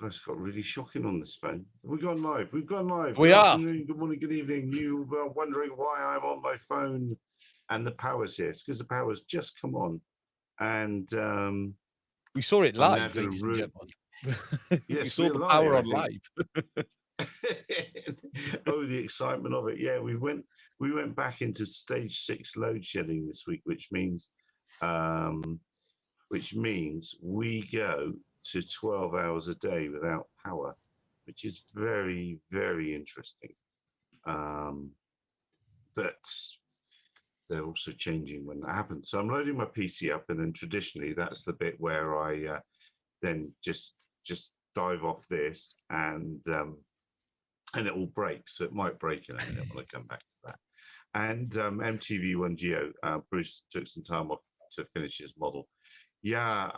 Gosh, got really shocking on this phone. We've gone live. We've gone live. We Good are. afternoon, good morning, good evening. You were wondering why I'm on my phone and the power's here. It's because the power's just come on. And we saw it I'm now live, gonna ladies and gentlemen. Yes, we saw we're the live, power I on think. live. Oh, the excitement of it. Yeah, we went back into stage 6 load shedding this week, which means we go to 12 hours a day without power, which is very, very interesting. But they're also changing when that happens. So I'm loading my PC up, and then traditionally that's the bit where I then just dive off this, and it all breaks. So it might break in a minute when I come back to that. And MTV1 Geo, Bruce took some time off to finish his model. Yeah,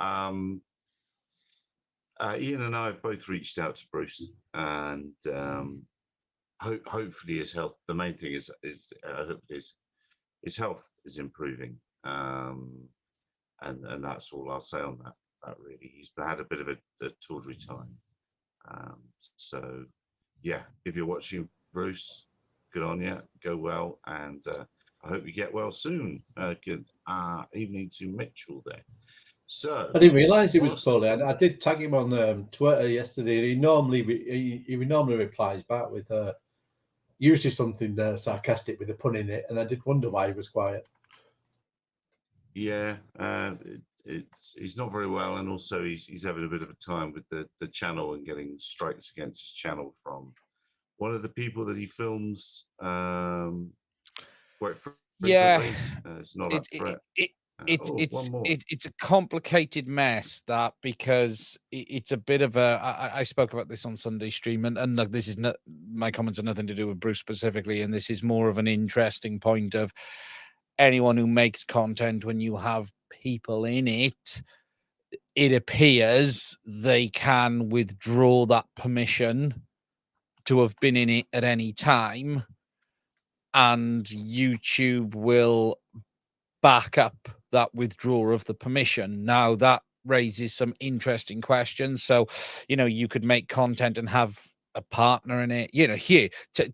Ian and I have both reached out to Bruce, and hopefully his health. The main thing is hopefully his health is improving, and that's all I'll say on that. That really, he's had a bit of a tawdry time. So yeah, if you're watching, Bruce, good on you. Go well, and I hope you get well soon. Good evening to Mitchell there. So I didn't realise he was poorly. I did tag him on Twitter yesterday. He normally replies back with usually something sarcastic with a pun in it, and I did wonder why he was quiet. Yeah, he's not very well, and also he's having a bit of a time with the channel and getting strikes against his channel from one of the people that he films. Yeah, it's not up for it. It's a complicated mess, that, because it's a bit of a. I spoke about this on Sunday stream, and look, this is not my comments are nothing to do with Bruce specifically, and this is more of an interesting point of anyone who makes content. When you have people in it, it appears they can withdraw that permission to have been in it at any time, and YouTube will back up that withdrawal of the permission. Now that raises some interesting questions. So, you could make content and have a partner in it. Here to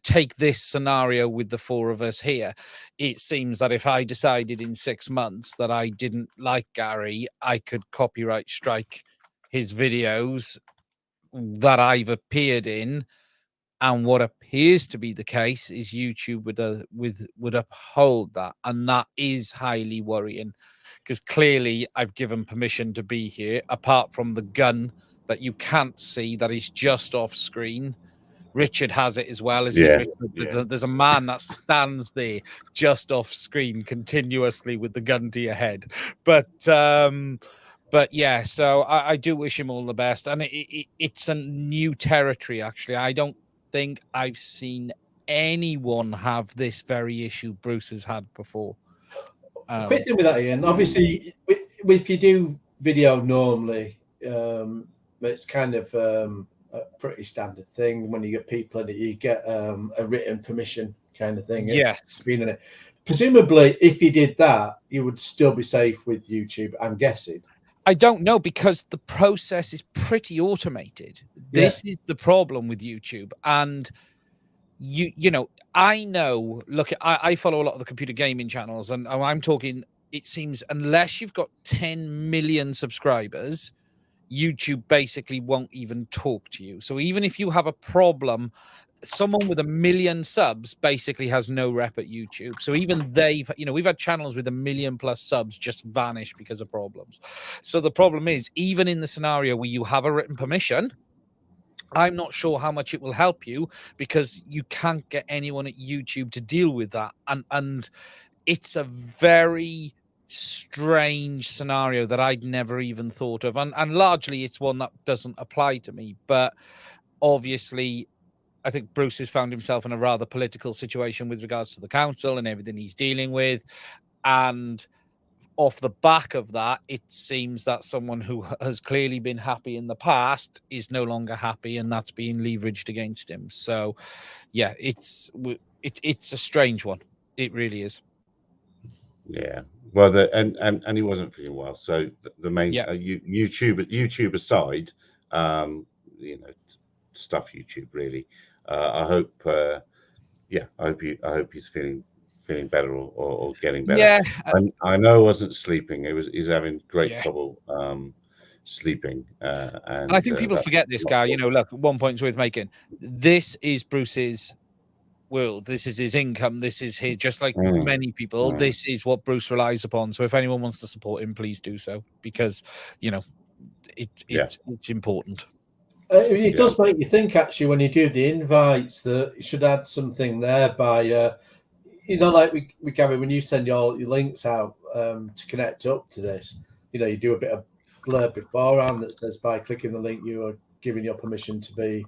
take this scenario with the four of us here, it seems that if I decided in 6 months that I didn't like Gary, I could copyright strike his videos that I've appeared in. And what appears to be the case is YouTube would uphold that, and that is highly worrying, because clearly I've given permission to be here, apart from the gun that you can't see that is just off screen. Richard has it as well, as there's a man that stands there just off screen continuously with the gun to your head. But yeah, so I do wish him all the best, and it's a new territory. Actually, I don't think I've seen anyone have this very issue Bruce has had before. Quick thing with that, Ian. Obviously, if you do video normally, it's kind of a pretty standard thing. When you get people in it, you get a written permission kind of thing. Yes. Being in it. Presumably, if you did that, you would still be safe with YouTube, I'm guessing. I don't know, because the process is pretty automated. This is the problem with YouTube. And I know, look, I follow a lot of the computer gaming channels, and I'm talking, it seems, unless you've got 10 million subscribers, YouTube basically won't even talk to you. So even if you have a problem, someone with 1 million subs basically has no rep at YouTube. So even we've had channels with 1 million plus subs just vanish because of problems. So the problem is, even in the scenario where you have a written permission, I'm not sure how much it will help you, because you can't get anyone at YouTube to deal with that. And it's a very strange scenario that I'd never even thought of. And largely it's one that doesn't apply to me. But obviously, I think Bruce has found himself in a rather political situation with regards to the council and everything he's dealing with. And off the back of that, it seems that someone who has clearly been happy in the past is no longer happy, and that's being leveraged against him. So, yeah, it's a strange one. It really is. Yeah. Well, and he wasn't feeling well. So the main YouTube aside, you know, stuff YouTube really. I hope, yeah, I hope he's feeling better or getting better. Yeah, I know he wasn't sleeping. He's having great yeah. trouble sleeping, And I think people that's forget this, not guy. good. You know, look, one point's worth making. This is Bruce's world. This is his income. This is his, just like many people, this is what Bruce relies upon. So if anyone wants to support him, please do so, because, you know, it's important. It does make you think, actually, when you do the invites, that you should add something there by, you know, like we Gary, when you send your links out to connect up to this, you know, you do a bit of blurb beforehand that says, by clicking the link, you are giving your permission to be,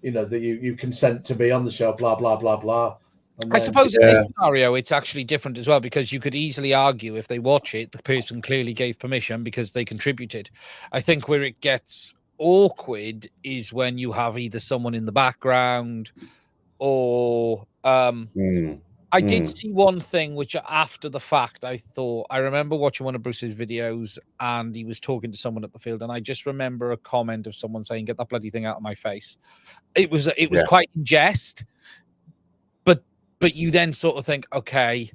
you know, that you consent to be on the show, blah, blah, blah, blah. And I suppose in this scenario, it's actually different as well, because you could easily argue, if they watch it, the person clearly gave permission because they contributed. I think where it gets awkward is when you have either someone in the background or I did see one thing which, after the fact, I remember watching one of Bruce's videos and he was talking to someone at the field, and I just remember a comment of someone saying, "Get that bloody thing out of my face." It was quite in jest, but you then sort of think, okay,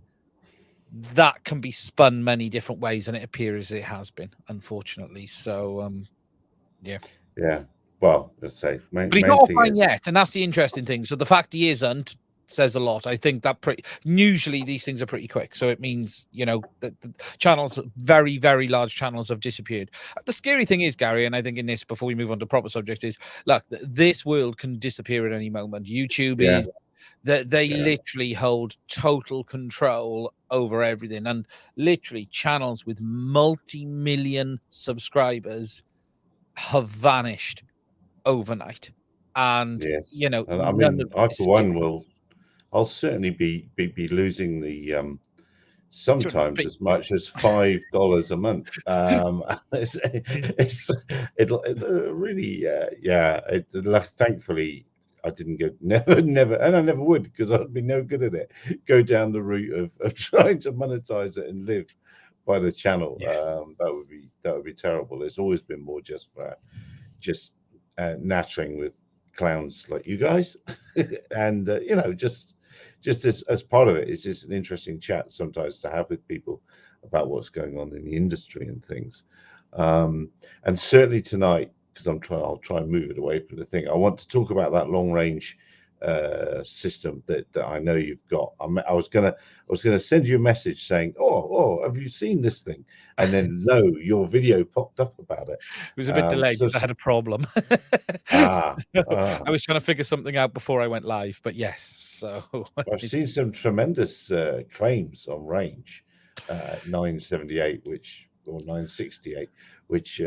that can be spun many different ways, and it appears it has been, unfortunately. So yeah. Well, let's say, but he's not offline yet, and that's the interesting thing. So the fact he isn't says a lot. I think that usually these things are pretty quick, so it means, you know, that the channels, very, very large channels, have disappeared. The scary thing is, Gary, and I think in this, before we move on to proper subject, is, look, this world can disappear at any moment. YouTube is that they literally hold total control over everything, and literally channels with multi-million subscribers have vanished overnight. And you know, I mean, I for one I'll certainly be losing the sometimes as much as $5 a month. It'll really, thankfully I didn't go, never, and I never would, because I'd be no good at it. Go down the route of trying to monetize it and live by the channel. That would be terrible. It's always been more just for nattering with clowns like you guys, and you know, just as part of it, it's just an interesting chat sometimes to have with people about what's going on in the industry and things. And certainly tonight, because I'll try and move it away from the thing. I want to talk about that long range system that I know you've got. I was gonna send you a message saying, oh, have you seen this thing? And then your video popped up about it. It was a bit delayed because I had a problem. I was trying to figure something out before I went live, but yes. So I've seen some tremendous claims on range, 978, or 968, which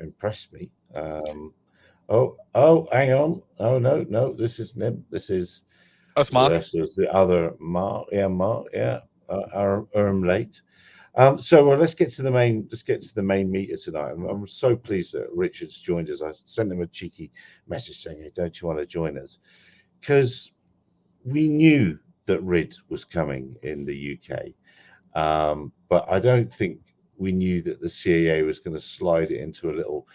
impressed me. Oh, hang on. Oh, no, this is Nib. This is Mark. This is the other Mark. Mark. Late. So let's get to the main meter tonight. I'm so pleased that Richard's joined us. I sent him a cheeky message saying, "Hey, don't you want to join us?" Because we knew that RID was coming in the UK, but I don't think we knew that the CAA was going to slide it into a little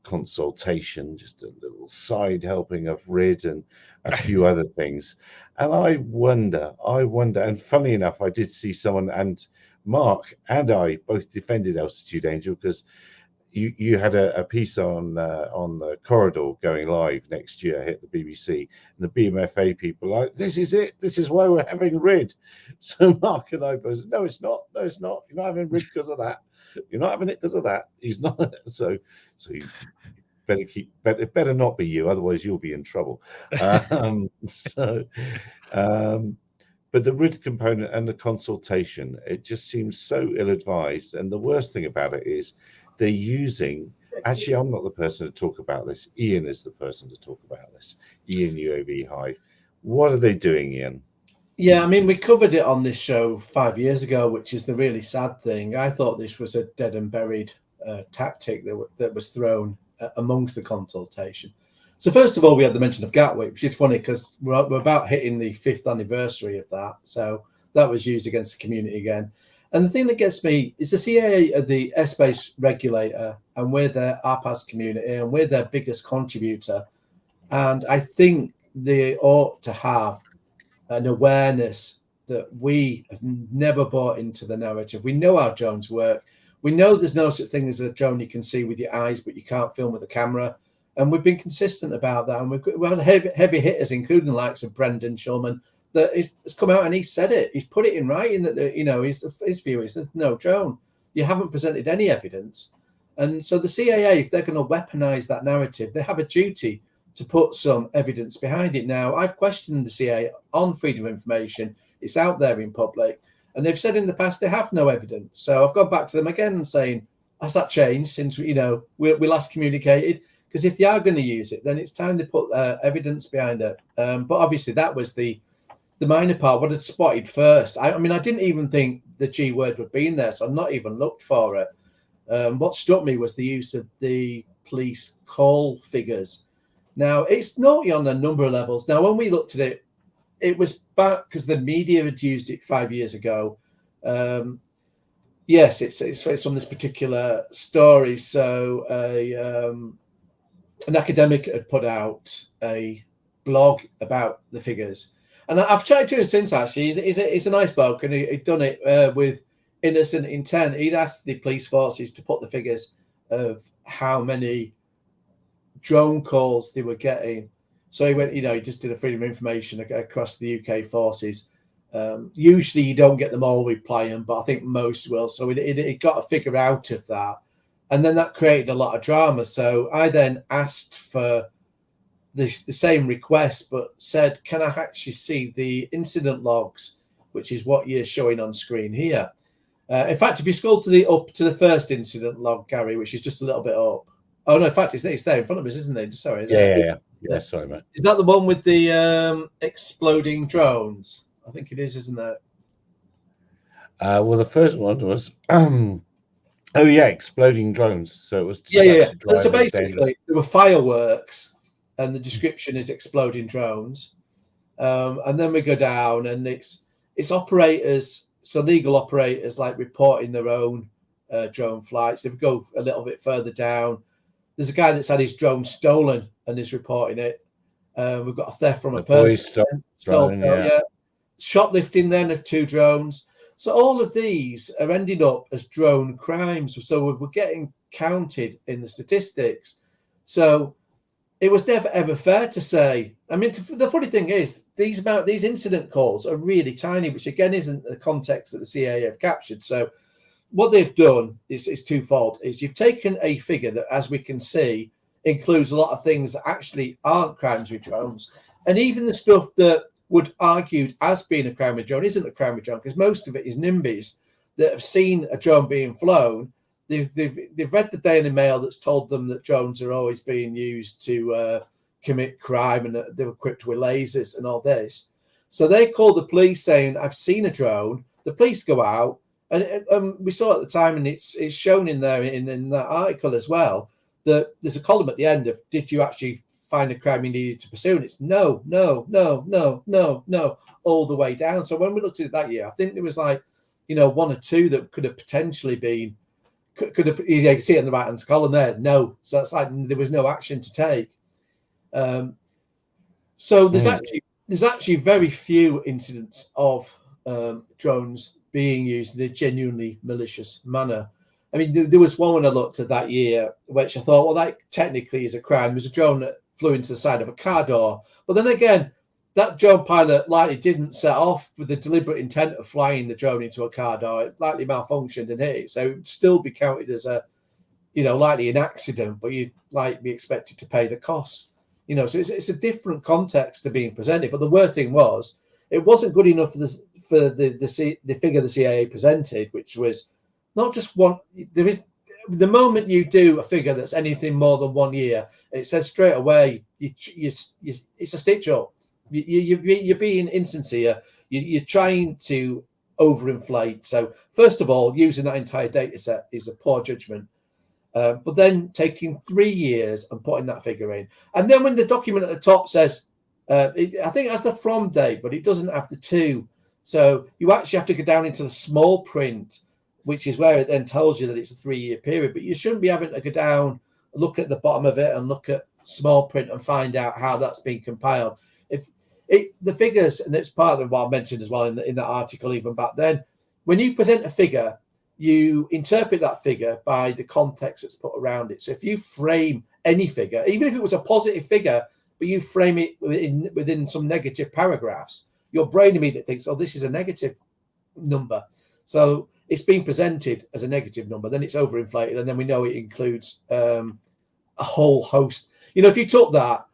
consultation, just a little side helping of RID and a few other things. And I wonder, and funny enough, I did see someone, and Mark and I both defended Altitude Angel, because you had a piece on the corridor going live next year, hit the BBC, and the BMFA people like, this is it, this is why we're having RID. So Mark and I both said, no, it's not, you're not having RID because of that. You're not having it because of that. He's not. So you better not be you, otherwise you'll be in trouble. But the RID component and the consultation, it just seems so ill-advised. And the worst thing about it is they're using. Actually, I'm not the person to talk about this. Ian is the person to talk about this. Ian UAV Hive. What are they doing, Ian? Yeah, I mean, we covered it on this show 5 years ago, which is the really sad thing. I thought this was a dead and buried tactic that was thrown amongst the consultation. So first of all, we had the mention of Gatwick, which is funny because we're about hitting the 5th anniversary of that. So that was used against the community again. And the thing that gets me is the CAA are the airspace regulator, and we're their RPAS community, and we're their biggest contributor. And I think they ought to have an awareness that we have never bought into the narrative. We know how drones work. We know there's no such thing as a drone you can see with your eyes, but you can't film with a camera. And we've been consistent about that. And we've had heavy hitters, including the likes of Brendan Shulman, that has come out and he said it. He's put it in writing that, his view is there's no drone. You haven't presented any evidence. And so the CAA, if they're going to weaponize that narrative, they have a duty to put some evidence behind it. Now, I've questioned the CAA on freedom of information. It's out there in public. And they've said in the past they have no evidence. So I've gone back to them again and saying, has that changed since we last communicated? Because if they are going to use it, then it's time to put evidence behind it. But obviously that was the minor part, what I'd spotted first. I mean, I didn't even think the G word would be in there, so I've not even looked for it. What struck me was the use of the police call figures. Now, it's naughty on a number of levels. Now, when we looked at it, it was back because the media had used it 5 years ago. Yes, it's from this particular story. So an academic had put out a blog about the figures. And I've chatted to him since, actually. He's a nice bloke, and he'd done it with innocent intent. He'd asked the police forces to put the figures of how many drone calls they were getting. So he went, he just did a freedom of information across the UK forces. Usually you don't get them all replying, but I think most will. So it got a figure out of that. And then that created a lot of drama. So I then asked for the same request, but said, can I actually see the incident logs, which is what you're showing on screen here? In fact, if you scroll up to the first incident log, Gary, which is just a little bit up. Oh, no, in fact, it's there in front of us, isn't it? Sorry. Yeah, sorry, mate. Is that the one with the exploding drones? I think it is, isn't it? Well, the first one was, exploding drones. So it was. So basically, there were fireworks, and the description is exploding drones. And then we go down, and it's operators, so legal operators, like reporting their own drone flights. If we go a little bit further down, there's a guy that's had his drone stolen and is reporting it. We've got a theft from a person. Shoplifting then of 2 drones. So all of these are ending up as drone crimes. So we're getting counted in the statistics. So it was never ever fair to say. I mean, the funny thing is, these incident calls are really tiny, which again isn't the context that the CIA have captured. So what they've done is twofold. Is you've taken a figure that, as we can see, includes a lot of things that actually aren't crimes with drones, and even the stuff that would argued as being a crime with drone isn't a crime with drone, because most of it is NIMBYs that have seen a drone being flown. They've read the Daily Mail that's told them that drones are always being used to commit crime, and that they're equipped with lasers and all this. So they call the police saying, I've seen a drone. The police go out, and we saw at the time, and it's shown in there in that article as well, that there's a column at the end of, did you actually find a crime you needed to pursue? And it's no, all the way down. So when we looked at it that year, I think there was 1 or 2 that could have potentially been, could have, you can see it in the right hand column there. No. So that's like there was no action to take. So there's actually very few incidents of drones being used in a genuinely malicious manner. I mean, there was one when I looked at that year, which I thought, well, that technically is a crime. It was a drone that flew into the side of a car door. But then again, that drone pilot likely didn't set off with the deliberate intent of flying the drone into a car door. It likely malfunctioned and hit it. So it would still be counted as likely an accident, but you'd be expected to pay the costs. So it's a different context to being presented. But the worst thing was, it wasn't good enough for the figure the CIA presented, which was not just one. There is, the moment you do a figure that's anything more than 1 year, it says straight away it's a stitch up. You're being insincere. You're trying to overinflate. So first of all, using that entire data set is a poor judgment. But then taking 3 years and putting that figure in, and then when the document at the top says, I think it has the from date, but it doesn't have the to. So you actually have to go down into the small print, which is where it then tells you that it's a 3-year period. But you shouldn't be having to go down, look at the bottom of it and look at small print and find out how that's been compiled. The figures, and it's part of what I mentioned as well in that article even back then, when you present a figure, you interpret that figure by the context that's put around it. So if you frame any figure, even if it was a positive figure, but you frame it within some negative paragraphs, your brain immediately thinks, oh, this is a negative number. So it's being presented as a negative number, then it's overinflated, and then we know it includes a whole host. If you took that,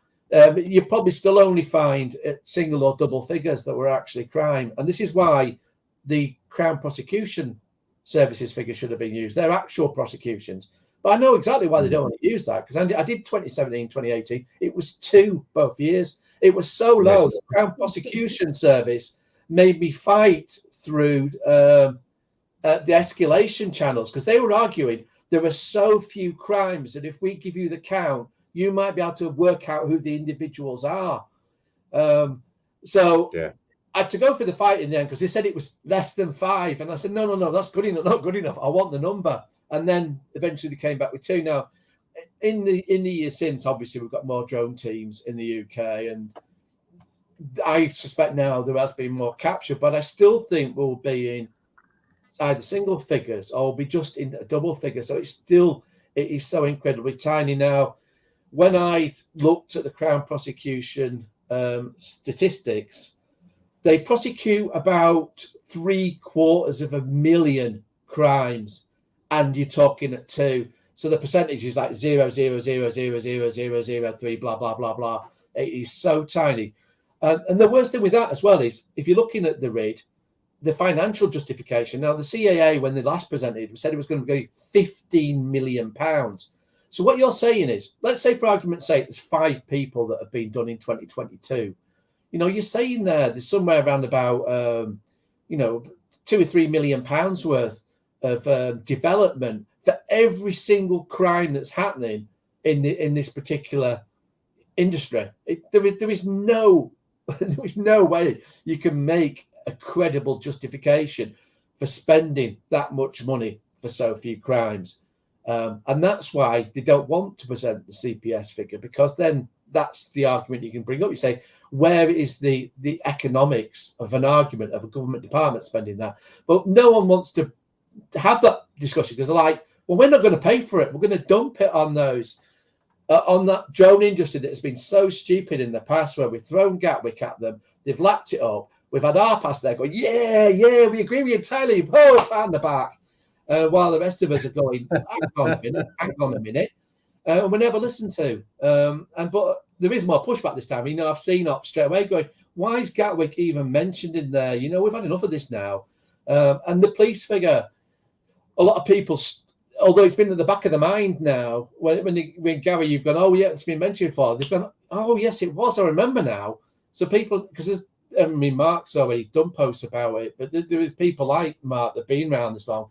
you probably still only find single or double figures that were actually crime. And this is why the Crown Prosecution Services figure should have been used. They're actual prosecutions. But I know exactly why they don't want to use that, because I did 2017, 2018. It was 2 both years. It was so low. Yes. The Crown Prosecution Service made me fight through the escalation channels, because they were arguing there are so few crimes that if we give you the count, you might be able to work out who the individuals are. So Yeah. I had to go for the fight in the end, because they said it was less than 5. And I said, no, that's good enough, not good enough. I want the number. And then eventually they came back with 2. Now, in the years since, obviously, we've got more drone teams in the UK. And I suspect now there has been more capture, but I still think we'll be in either single figures or we'll be just in a double figure. So it is so incredibly tiny now. When I looked at the Crown Prosecution statistics, they prosecute about 750,000 crimes, and you're talking at 2. So the percentage is like 0.0000003, blah blah blah blah. It is so tiny, and the worst thing with that as well is if you're looking at the RID, the financial justification. Now the CAA, when they last presented, said it was going to be £15 million. So what you're saying is, let's say for argument's sake, there's 5 people that have been done in 2022. You're saying there's somewhere around about, 2 or £3 million worth of development for every single crime that's happening in this particular industry. There is no way you can make a credible justification for spending that much money for so few crimes. And that's why they don't want to present the CPS figure, because then that's the argument you can bring up. You say, where is the economics of an argument of a government department spending that? But no one wants to have that discussion, because they're like, well, we're not going to pay for it. We're going to dump it on those, on that drone industry that has been so stupid in the past, where we've thrown Gatwick at them. They've lapped it up. We've had our pass there going, yeah, we agree with you entirely. Oh, behind the back. While the rest of us are going, hang on a minute. And we're never listened to. But there is more pushback this time. I've seen up straight away going, why is Gatwick even mentioned in there? We've had enough of this now. And the police figure, a lot of people, although it's been at the back of the mind now, when Gary, you've gone, oh, yeah, it's been mentioned before. They've gone, oh, yes, it was. I remember now. So people, because Mark's already done posts about it, but there is people like Mark that have been around this long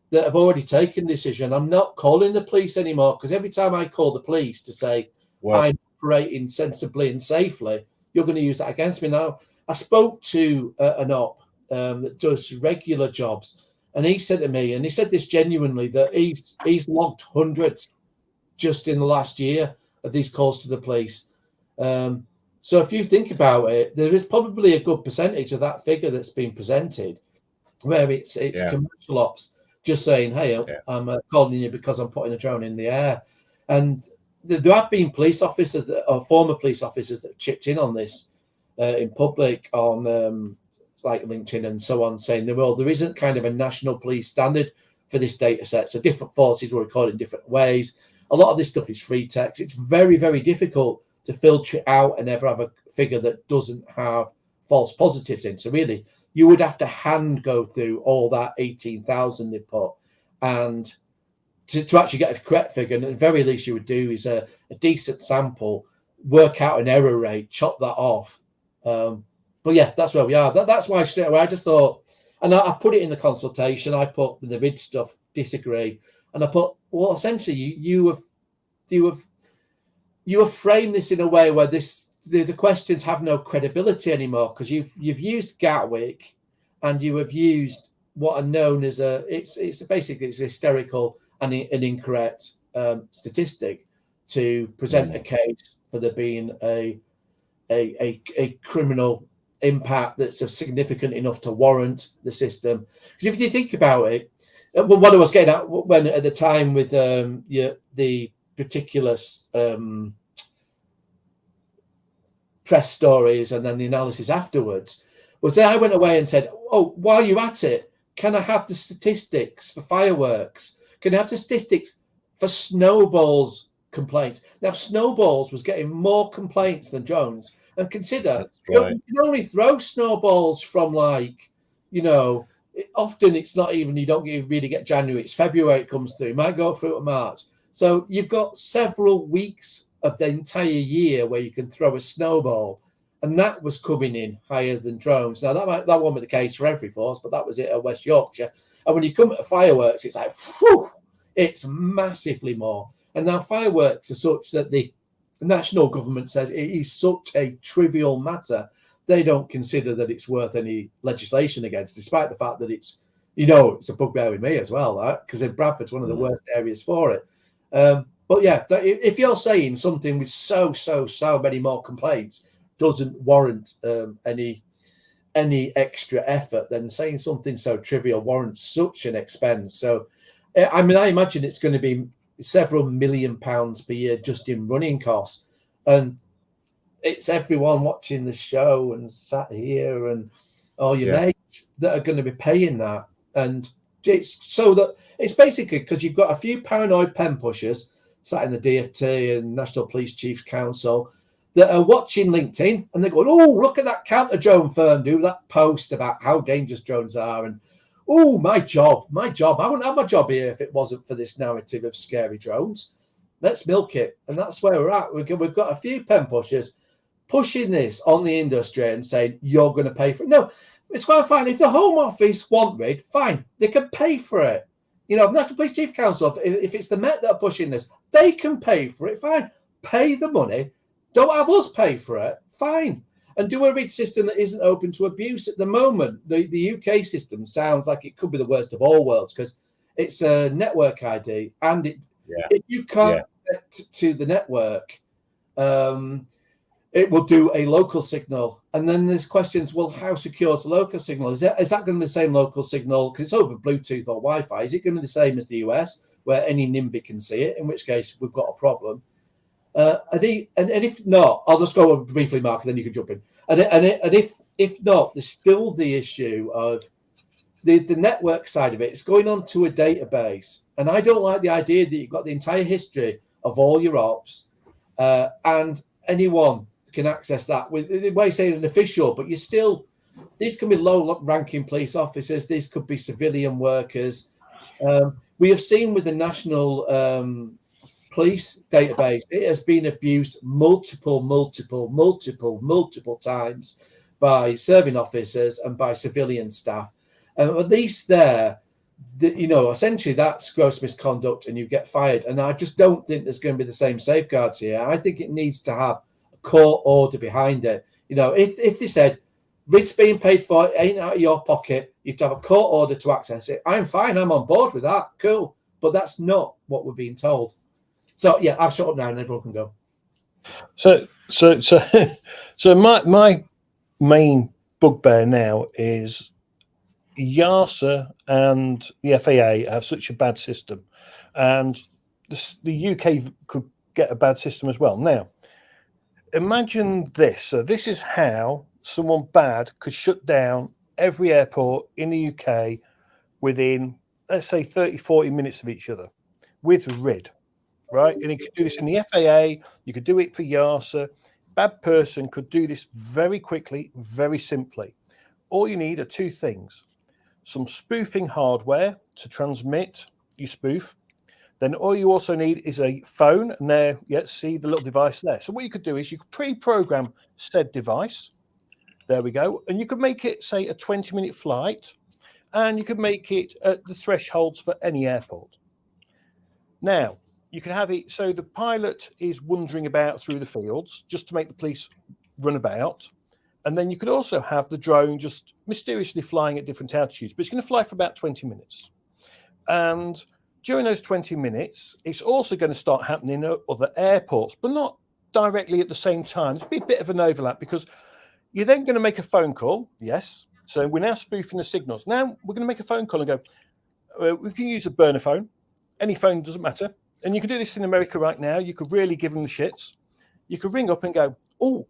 that have already taken a decision. I'm not calling the police anymore, because every time I call the police to say I'm operating sensibly and safely, you're going to use that against me. Now, I spoke to an op that does regular jobs, and he said to me, and he said this genuinely, that he's logged hundreds just in the last year of these calls to the police. So if you think about it, there is probably a good percentage of that figure that's been presented where it's commercial ops just saying, hey, I'm calling you because I'm putting a drone in the air. And there have been police officers or former police officers that have chipped in on this in public on like LinkedIn and so on, saying there isn't kind of a national police standard for this data set. So different forces will record in different ways. A lot of this stuff is free text. It's very, very difficult to filter it out and ever have a figure that doesn't have false positives in. So really, you would have to hand go through all that 18,000 they put, and to actually get a correct figure. And at the very least you would do is a decent sample, work out an error rate, chop that off. But yeah, that's where we are. That's why straight away I just thought, and I put it in the consultation. I put the RID stuff, disagree, and I put, well, essentially you have framed this in a way where the questions have no credibility anymore, because you've used Gatwick and you have used what are known as it's basically it's hysterical and an incorrect statistic to present a case for there being a criminal impact that's significant enough to warrant the system. Because if you think about it, what I was getting at when at the time with the particular press stories and then the analysis afterwards was that I went away and said, oh, while you're at it, can I have the statistics for fireworks? Can I have the statistics for snowballs complaints? Now, snowballs was getting more complaints than drones. And consider, you can only throw snowballs from often it's not even, you don't really get January, it's February it comes through. It might go through to March. So you've got several weeks of the entire year where you can throw a snowball. And that was coming in higher than drones. Now, that won't be the case for every force, but that was it at West Yorkshire. And when you come to fireworks, it's like, whew, it's massively more. And now fireworks are such that the national government says it is such a trivial matter. They don't consider that it's worth any legislation against, despite the fact that it's a bugbear with me as well, because in Bradford's one of the worst areas for it. But yeah, if you're saying something with so many more complaints doesn't warrant any extra effort, then saying something so trivial warrants such an expense. So, I mean, I imagine it's going to be several £1 million per year just in running costs, and it's everyone watching the show and sat here and all your mates that are going to be paying that. And it's so that it's basically because you've got a few paranoid pen pushers sat in the DFT and National Police Chief Council that are watching LinkedIn and they're going, oh, look at that counter drone firm do that post about how dangerous drones are. And oh, my job. I wouldn't have my job here if it wasn't for this narrative of scary drones. Let's milk it. And that's where we're at. We've got a few pen pushers pushing this on the industry and saying, you're going to pay for it. No, it's quite fine. If the Home Office want RID, fine. They can pay for it. National Police Chief Council, if it's the Met that are pushing this, they can pay for it. Fine. Pay the money. Don't have us pay for it. Fine. And do a RID system that isn't open to abuse. At the moment, the UK system sounds like it could be the worst of all worlds because it's a network ID. And if you can't get to the network, it will do a local signal. And then there's questions, well, how secure is the local signal? Is that going to be the same local signal? Because it's over Bluetooth or Wi-Fi. Is it going to be the same as the US, where any NIMBY can see it? In which case, we've got a problem. And if not, I'll just go briefly, Mark, and then you can jump in. And if not, there's still the issue of the network side of it. It's going on to a database. And I don't like the idea that you've got the entire history of all your ops and anyone can access that with, why you say an official, but these can be low-ranking police officers, these could be civilian workers. We have seen with the national police database, it has been abused multiple times by serving officers and by civilian staff. At least there, essentially that's gross misconduct and you get fired. And I just don't think there's going to be the same safeguards here. I think it needs to have a court order behind it. If they said, RID's being paid for, it ain't out of your pocket, you have to have a court order to access it. I'm fine, I'm on board with that, cool. But that's not what we're being told. So yeah, I'll shut up now and everyone can go. So my main bugbear now is YASA and the FAA have such a bad system, and the UK could get a bad system as well. Now, imagine this. So this is how someone bad could shut down every airport in the UK within, let's say, 30, 40 minutes of each other with RID. Right, and you could do this in the FAA. You could do it for YASA. Bad person could do this very quickly, very simply. All you need are two things: some spoofing hardware to transmit your spoof. Then all you also need is a phone, and there, see the little device there. So what you could do is you could pre-program said device. There we go, and you could make it, say, a 20-minute flight, and you could make it at the thresholds for any airport. Now, you can have it so the pilot is wandering about through the fields just to make the police run about. And then you could also have the drone just mysteriously flying at different altitudes, but it's going to fly for about 20 minutes. And during those 20 minutes, it's also going to start happening at other airports, but not directly at the same time. There'll be a bit of an overlap because you're then going to make a phone call. Yes. So we're now spoofing the signals. Now we're going to make a phone call and go, we can use a burner phone. Any phone, doesn't matter. And you can do this in America right now. You could really give them the shits. You could ring up and go, oh,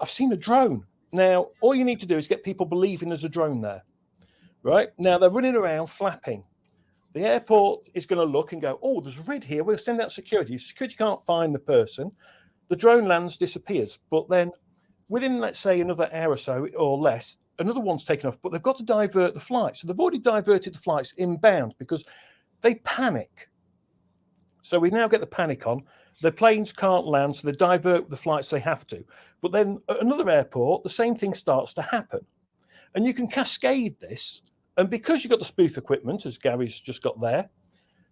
I've seen a drone. Now, all you need to do is get people believing there's a drone there, right? Now, they're running around flapping. The airport is going to look and go, oh, there's a red here. We'll send out security. If security can't find the person, the drone lands, disappears. But then within, let's say, another hour or so or less, another one's taken off, but they've got to divert the flight. So they've already diverted the flights inbound because they panic. So we now get the panic on. The planes can't land, so they divert the flights they have to. But then at another airport, the same thing starts to happen. And you can cascade this. And because you've got the spoof equipment, as Gary's just got there,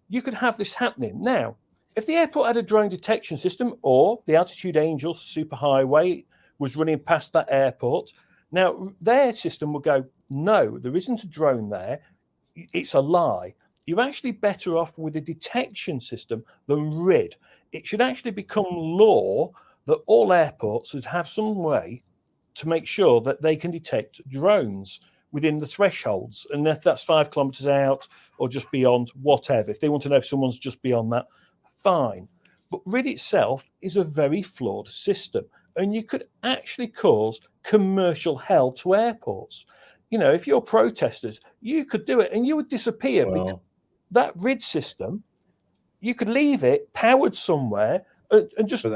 you could have this happening. Now, if the airport had a drone detection system or the Altitude Angels superhighway was running past that airport, now their system would go, no, there isn't a drone there. It's a lie. You're actually better off with a detection system than RID. It should actually become law that all airports should have some way to make sure that they can detect drones within the thresholds. And if that's 5 kilometers out or just beyond, whatever. If they want to know if someone's just beyond that, fine. But RID itself is a very flawed system. And you could actually cause commercial hell to airports. You know, if you're protesters, you could do it and you would disappear. Because that RID system, you could leave it powered somewhere and just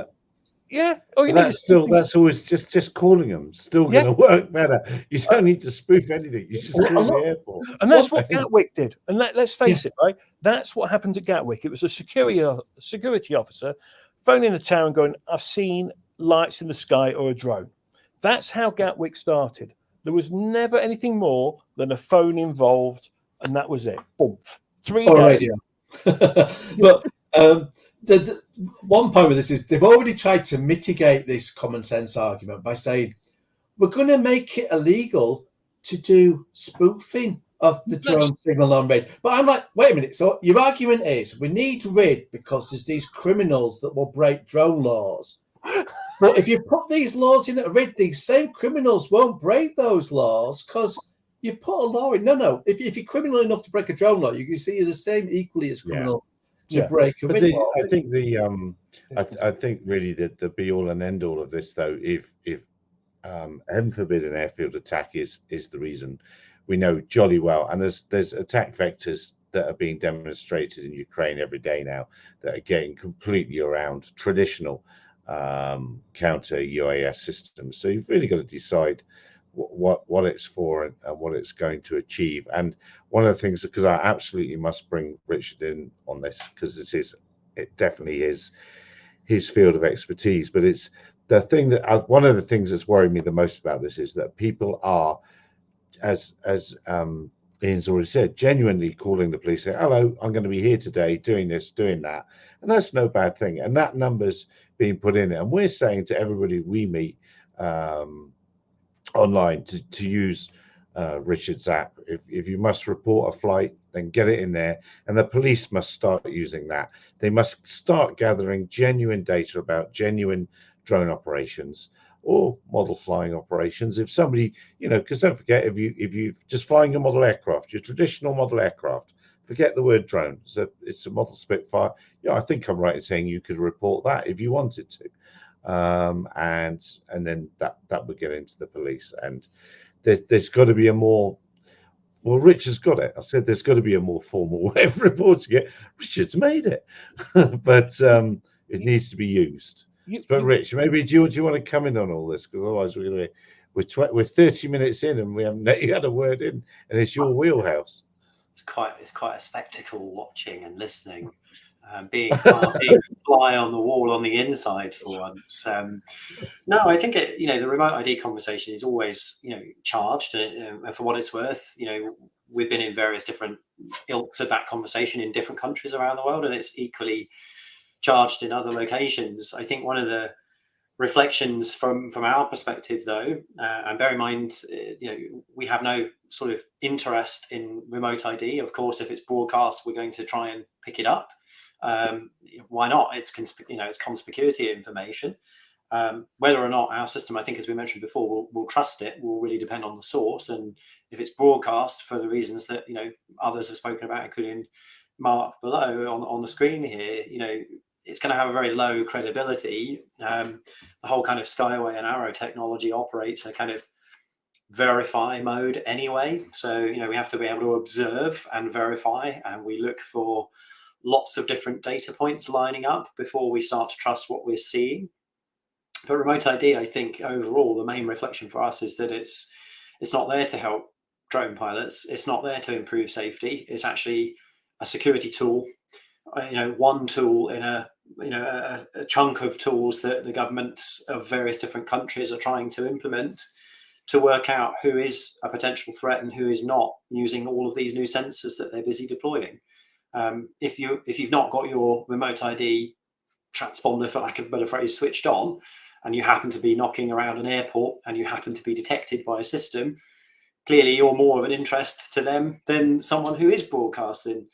that's always just calling them still going to work better. You don't need to spoof anything. You just call the airport, and that's what Gatwick did. And let's face it, right? That's what happened at Gatwick. It was a security officer phoning the town, going, "I've seen lights in the sky or a drone." That's how Gatwick started. There was never anything more than a phone involved, and that was it. Boom. 3 days. Radio. But the one point with this is they've already tried to mitigate this common sense argument by saying we're going to make it illegal to do spoofing of the drone signal on RID. But I'm like, wait a minute. So your argument is we need RID because there's these criminals that will break drone laws. But if you put these laws in at RID, these same criminals won't break those laws because you put a law in. No. If you're criminal enough to break a drone law, you can see you're the same equally as criminal to break a RID law. I think really that the be all and end all of this, though, if heaven forbid an airfield attack is the reason, we know jolly well, and there's attack vectors that are being demonstrated in Ukraine every day now that are getting completely around traditional counter UAS systems. So you've really got to decide what it's for and what it's going to achieve. And one of the things, because I absolutely must bring Richard in on this, because it definitely is his field of expertise. But it's the thing that one of the things that's worried me the most about this is that people are, as Ian's already said, genuinely calling the police, saying, "Hello, I'm going to be here today, doing this, doing that," and that's no bad thing. And that number's being put in, and we're saying to everybody we meet online to use Richard's app. If you must report a flight, then get it in there, and the police must start using that. They must start gathering genuine data about genuine drone operations or model flying operations. If somebody, because don't forget, if you're just flying a model aircraft, your traditional model aircraft, forget the word drone. So it's a model Spitfire. I think I'm right in saying you could report that if you wanted to. And then that would get into the police, and there's got to be a more, well, Richard's got it. I said there's got to be a more formal way of reporting it. Richard's made it, but it needs to be used. But Rich, maybe do you want to come in on all this, because otherwise we're 30 minutes in and we haven't had a word in, and it's your wheelhouse. It's quite a spectacle watching and listening. Being a fly on the wall on the inside for once. No, I think the remote ID conversation is always charged, and for what it's worth, we've been in various different ilks of that conversation in different countries around the world, and it's equally charged in other locations. I think one of the reflections from our perspective, though, and bear in mind, we have no sort of interest in remote ID. Of course, if it's broadcast, we're going to try and pick it up. Why not? It's conspicuity information. Whether or not our system, I think, as we mentioned before, will trust it will really depend on the source. And if it's broadcast for the reasons that others have spoken about, including Mark below on the screen here, it's going to have a very low credibility. The whole kind of Skyway and Arrow technology operates a kind of verify mode anyway. So, we have to be able to observe and verify, and we look for lots of different data points lining up before we start to trust what we're seeing. But remote ID, I think overall, the main reflection for us is that it's not there to help drone pilots. It's not there to improve safety. It's actually a security tool, one tool in a chunk of tools that the governments of various different countries are trying to implement to work out who is a potential threat and who is not, using all of these new sensors that they're busy deploying. If you've not got your remote ID transponder, for lack of a better phrase, switched on, and you happen to be knocking around an airport and you happen to be detected by a system, clearly you're more of an interest to them than someone who is broadcasting.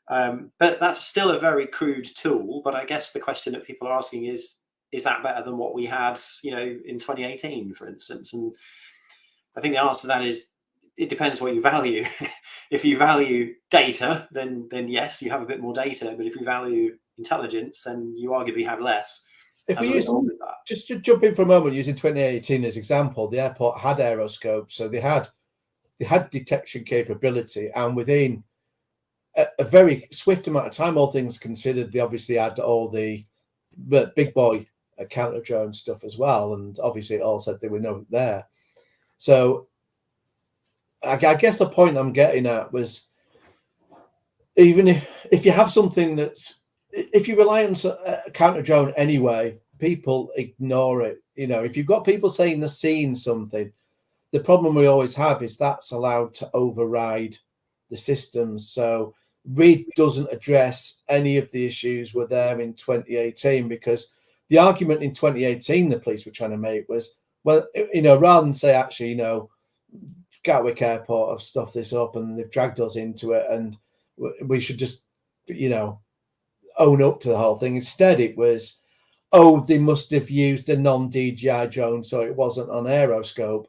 But that's still a very crude tool. But I guess the question that people are asking is that better than what we had, in 2018, for instance? And I think the answer to that is it depends what you value. If you value data, then yes, you have a bit more data. But if you value intelligence, then you arguably have less. If we use, just to jump in for a moment, using 2018 as example, the airport had aeroscopes, so they had detection capability, and within a very swift amount of time, all things considered, they obviously had all the big boy counter drone stuff as well, and obviously it all said they were no there. So I guess the point I'm getting at was, even if you have something if you rely on a counter drone anyway, people ignore it. If you've got people saying they're seeing something, the problem we always have is that's allowed to override the systems. So RID doesn't address any of the issues were there in 2018, because the argument in 2018 the police were trying to make was, well, rather than say, actually, Gatwick Airport have stuffed this up and they've dragged us into it, and we should just, own up to the whole thing. Instead, it was, they must have used a non-DJI drone, so it wasn't on aeroscope.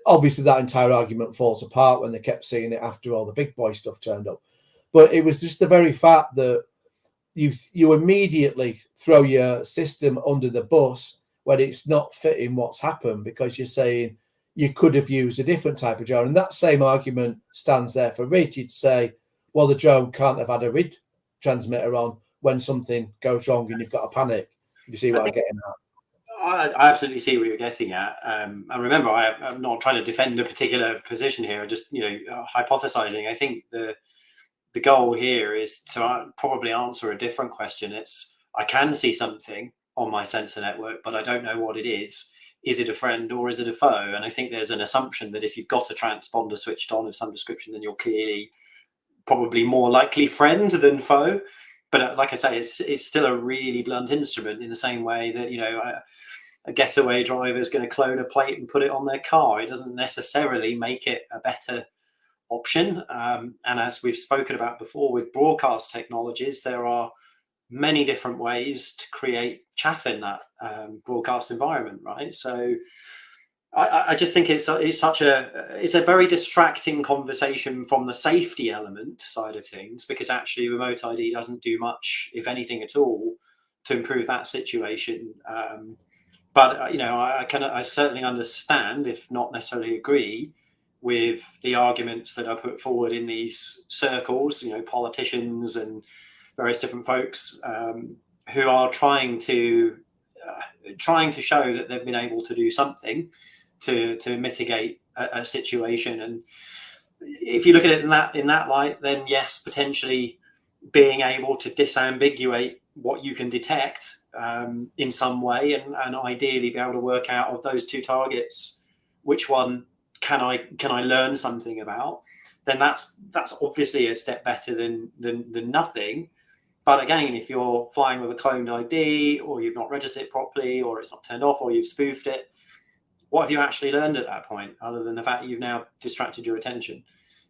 Obviously, that entire argument falls apart when they kept seeing it after all the big boy stuff turned up. But it was just the very fact that you immediately throw your system under the bus when it's not fitting what's happened, because you're saying you could have used a different type of drone. And that same argument stands there for RID. You'd say, well, the drone can't have had a RID transmitter on when something goes wrong and you've got a panic. You see what I'm getting at? I absolutely see what you're getting at. And remember, I'm not trying to defend a particular position here. I'm just, hypothesizing. I think the goal here is to probably answer a different question. It's, I can see something on my sensor network, but I don't know what it is. Is it a friend or is it a foe? And I think there's an assumption that if you've got a transponder switched on of some description, then you're clearly probably more likely friend than foe. But like I say, it's still a really blunt instrument, in the same way that, a getaway driver is going to clone a plate and put it on their car. It doesn't necessarily make it a better option. And as we've spoken about before with broadcast technologies, there are many different ways to create chaff in that broadcast environment, right? So I just think it's a very distracting conversation from the safety element side of things, because actually remote ID doesn't do much, if anything at all, to improve that situation. But I certainly understand, if not necessarily agree, with the arguments that are put forward in these circles, politicians and various different folks who are trying to show that they've been able to do something to mitigate a situation. And if you look at it in that light, then yes, potentially being able to disambiguate what you can detect in some way, and ideally be able to work out of those two targets which one can I learn something about, then that's obviously a step better than nothing. But again, if you're flying with a cloned ID, or you've not registered it properly, or it's not turned off, or you've spoofed it, what have you actually learned at that point, other than the fact that you've now distracted your attention?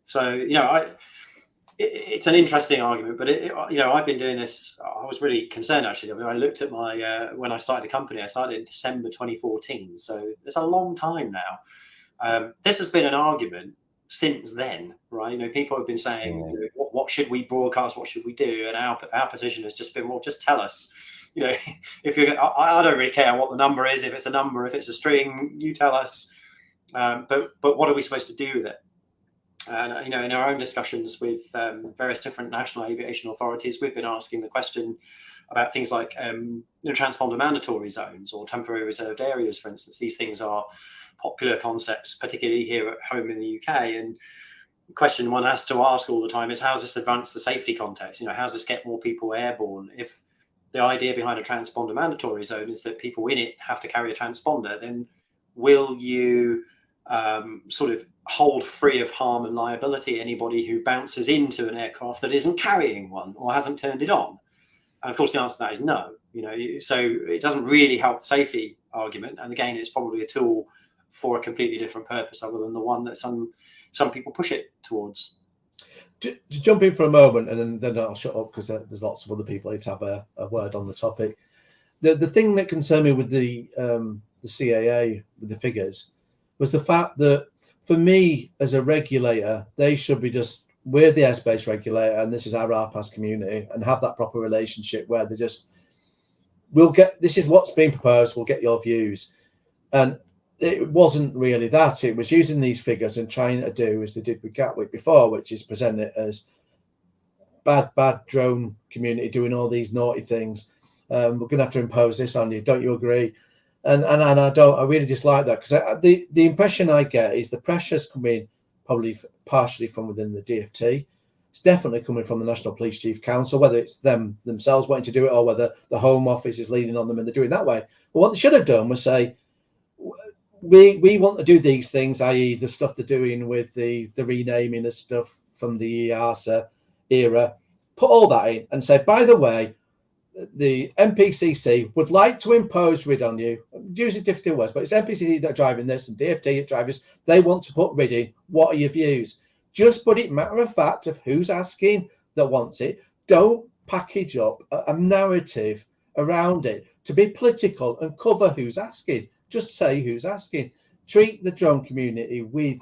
So, you know, it's an interesting argument, but you know, I've been doing this. I was really concerned, actually. I mean, I looked at my when I started the company. I started in December 2014, so it's a long time now. This has been an argument since then, right? You know, people have been saying, what should we broadcast? What should we do? And our position has just been, well, just tell us. You know, if you're, I don't really care what the number is. If it's a number, if it's a string, you tell us. But what are we supposed to do with it? And you know, in our own discussions with various different national aviation authorities, we've been asking the question about things like you know, transponder mandatory zones or temporary reserved areas, for instance. These things are popular concepts, particularly here at home in the UK. And the question one has to ask all the time is, how does this advance the safety context? You know, how does this get more people airborne? If the idea behind a transponder mandatory zone is that people in it have to carry a transponder, then will you sort of hold free of harm and liability anybody who bounces into an aircraft that isn't carrying one or hasn't turned it on? And of course, the answer to that is no. You know, so it doesn't really help the safety argument. And again, it's probably a tool for a completely different purpose, other than the one that some people push it towards. To jump in for a moment, and then I'll shut up because there's lots of other people who have a word on the topic. The thing that concerned me with the CAA, with the figures, was the fact that for me as a regulator, they should be just, we're the airspace regulator and this is our RPAS community, and have that proper relationship where they just, we'll get, this is what's being proposed, we'll get your views. And it wasn't really that. It was using these figures and trying to do as they did with Gatwick before, which is present it as bad drone community doing all these naughty things. We're going to have to impose this on you. Don't you agree? And I really dislike that, because the impression I get is the pressure's coming probably partially from within the DFT. It's definitely coming from the National Police Chief Council, whether it's them themselves wanting to do it or whether the Home Office is leaning on them and they're doing it that way. But what they should have done was say, we want to do these things, i.e. the stuff they're doing with the renaming of stuff from the EASA era, put all that in and say, by the way, the NPCC would like to impose RID on you. Using different words, but it's NPCC that are driving this and DFT drivers. They want to put RID in. What are your views? Just put it matter of fact of who's asking that wants it. Don't package up a narrative around it to be political and cover who's asking. Just say who's asking. Treat the drone community with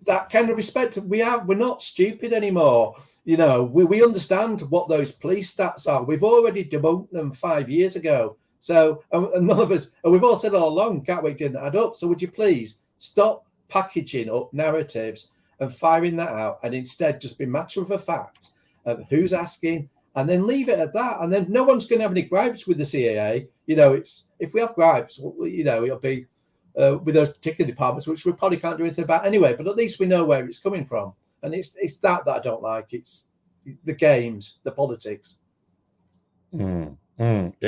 that kind of respect. We're not stupid anymore. You know, we understand what those police stats are. We've already debunked them 5 years ago. So, and none of us, and we've all said all along, Gatwick didn't add up. So would you please stop packaging up narratives and firing that out, and instead just be matter of a fact of who's asking, and then leave it at that. And then no one's going to have any gripes with the CAA. You know, it's, if we have gripes, you know, it'll be with those particular departments, which we probably can't do anything about anyway, but at least we know where it's coming from. And it's that I don't like. It's the games, the politics. I'm just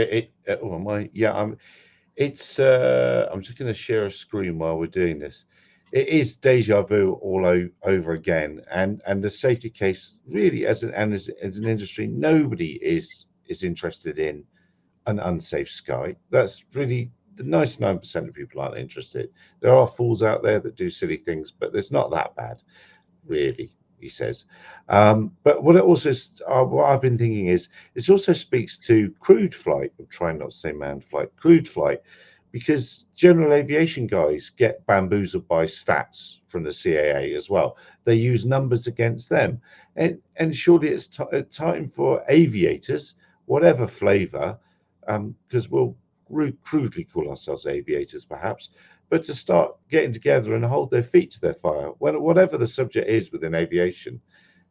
going to share a screen while we're doing this. It is deja vu all over again, and the safety case really, as an industry, nobody is interested in an unsafe sky. That's really the 99% of people aren't interested. There are fools out there that do silly things, but it's not that bad, really, he says. But what it also what I've been thinking is, it also speaks to crewed flight. I'm trying not to say manned flight, crewed flight, because general aviation guys get bamboozled by stats from the CAA as well. They use numbers against them, and surely it's time for aviators, whatever flavour, because we'll crudely call ourselves aviators perhaps, but to start getting together and hold their feet to their fire, whatever the subject is within aviation.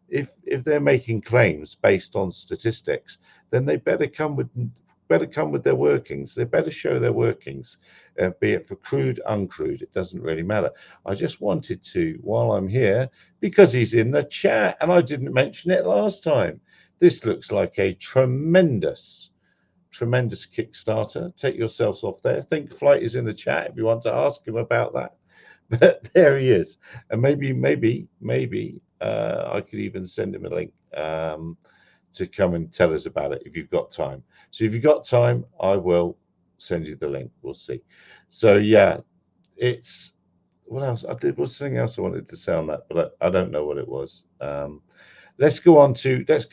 If they're making claims based on statistics, then they better come with their workings. They better show their workings, be it for crewed, uncrewed, it doesn't really matter. I just wanted to, while I'm here, because he's in the chat and I didn't mention it last time, this looks like a tremendous Kickstarter. Take yourselves off there. Think Flight is in the chat if you want to ask him about that. But there he is, and maybe I could even send him a link to to come and tell us about it if you've got time. So if you've got time, I will send you the link. We'll see. So yeah, it's what else I did was something else I wanted to say on that, but I don't know what it was. Let's go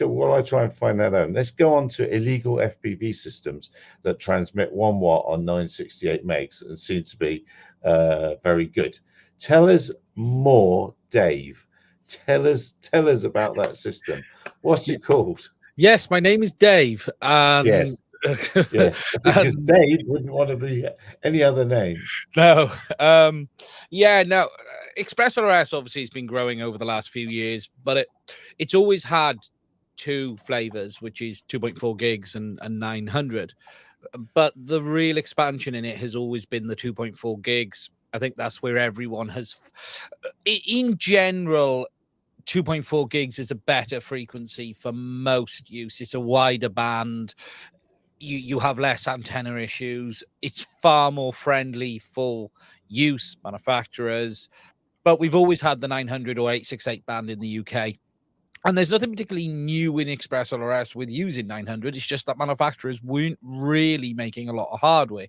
while I try and find that out. Let's go on to illegal FPV systems that transmit 1 watt on 968 megs and seem to be very good. Tell us more, Dave. Tell us about that system. What's it called? Yes, my name is Dave. Yes. Yes, because Dave wouldn't want to be any other name. No. ExpressLRS obviously has been growing over the last few years, but it's always had two flavors, which is 2.4 gigs and 900. But the real expansion in it has always been the 2.4 gigs. I think that's where everyone has, in general, 2.4 gigs is a better frequency for most use. It's a wider band. You have less antenna issues. It's far more friendly for use, manufacturers. But we've always had the 900 or 868 band in the UK. And there's nothing particularly new in ExpressLRS with using 900. It's just that manufacturers weren't really making a lot of hardware.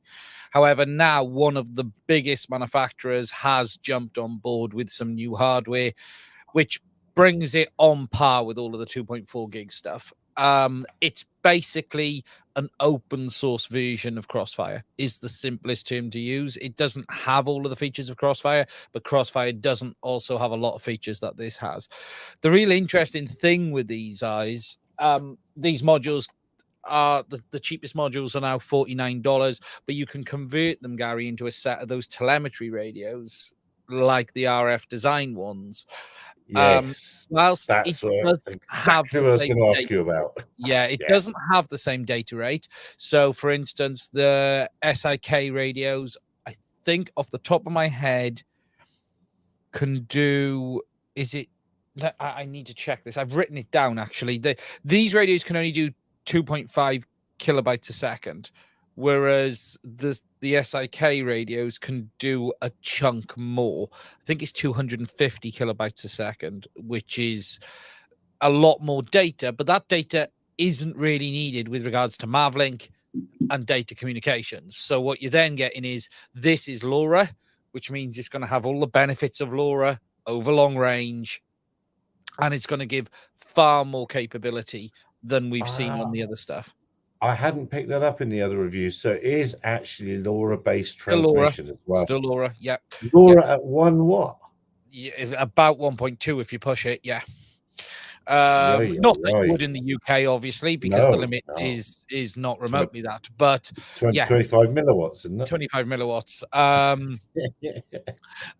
However, now one of the biggest manufacturers has jumped on board with some new hardware, which brings it on par with all of the 2.4 gig stuff. It's basically an open source version of Crossfire is the simplest term to use. It doesn't have all of the features of Crossfire, but Crossfire doesn't also have a lot of features that this has. The really interesting thing with these modules are the cheapest modules are now $49, but you can convert them, Gary, into a set of those telemetry radios like the RF design ones. Yes, whilst that's it doesn't exactly what I was going to ask you about. Yeah, it doesn't have the same data rate. So, for instance, the SIK radios, I think off the top of my head, can do. Is it? I need to check this. I've written it down actually. These radios can only do 2.5 kilobytes a second, whereas the SIK radios can do a chunk more. I think it's 250 kilobytes a second, which is a lot more data, but that data isn't really needed with regards to Mavlink and data communications. So what you're then getting is this is LoRa, which means it's going to have all the benefits of LoRa over long range, and it's going to give far more capability than we've seen on the other stuff. I hadn't picked that up in the other reviews. So it is actually LoRa-based transmission as well. Still LoRa, yeah. LoRa at 1 watt? Yeah, about 1.2 if you push it, yeah. Not that you would in the UK, obviously, because the limit is not remotely that. But 25 milliwatts, isn't it? 25 milliwatts.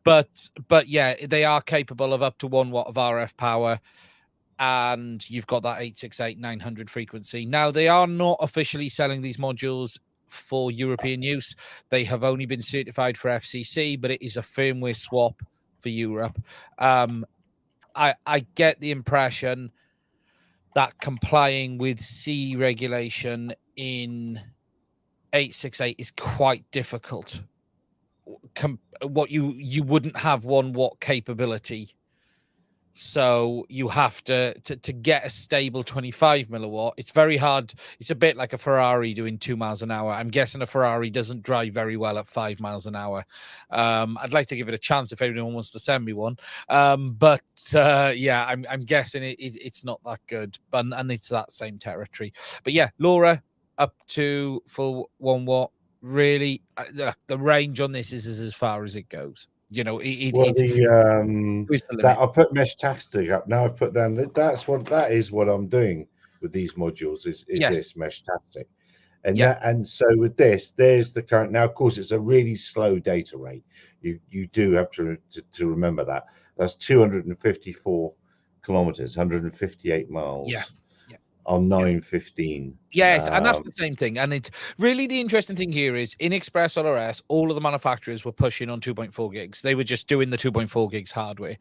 But yeah, they are capable of up to 1 watt of RF power. And you've got that 868-900 frequency. Now, they are not officially selling these modules for European use. They have only been certified for FCC, but it is a firmware swap for Europe. I get the impression that complying with CE regulation in 868 is quite difficult. What you wouldn't have 1 watt capability. So you have to get a stable 25 milliwatt. It's very hard. It's a bit like a Ferrari doing 2 miles an hour. I'm guessing a Ferrari doesn't drive very well at 5 miles an hour. I'd like to give it a chance if anyone wants to send me one. But I'm guessing it's not that good. And it's that same territory. But yeah, LoRa up to full 1 watt. Really, the range on this is as far as it goes. You know, that I put Meshtastic up. Now I've put down that is what I'm doing with these modules is this Meshtastic. And so with this, there's the current. Now, of course, it's a really slow data rate. You do have to remember that. That's 254 kilometers, 158 miles. Yeah. On 915. Yes, and that's the same thing. And it's really the interesting thing here is in ExpressLRS, all of the manufacturers were pushing on 2.4 gigs. They were just doing the 2.4 gigs hardware.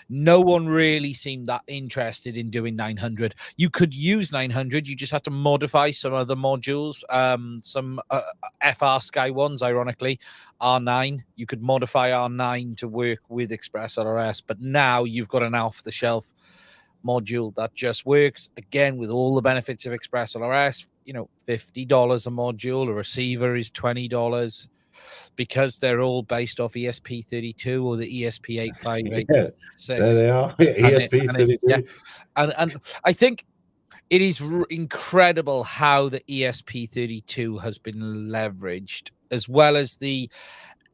No one really seemed that interested in doing 900. You could use 900. You just had to modify some of the modules. Some FR Sky ones, ironically, R9. You could modify R9 to work with ExpressLRS. But now you've got an off-the-shelf module that just works again with all the benefits of Express LRS. You know, $50 a module. A receiver is $20 because they're all based off ESP32 or the ESP8586. Yeah, there they are. ESP32. And I think it is incredible how the ESP32 has been leveraged, as well as the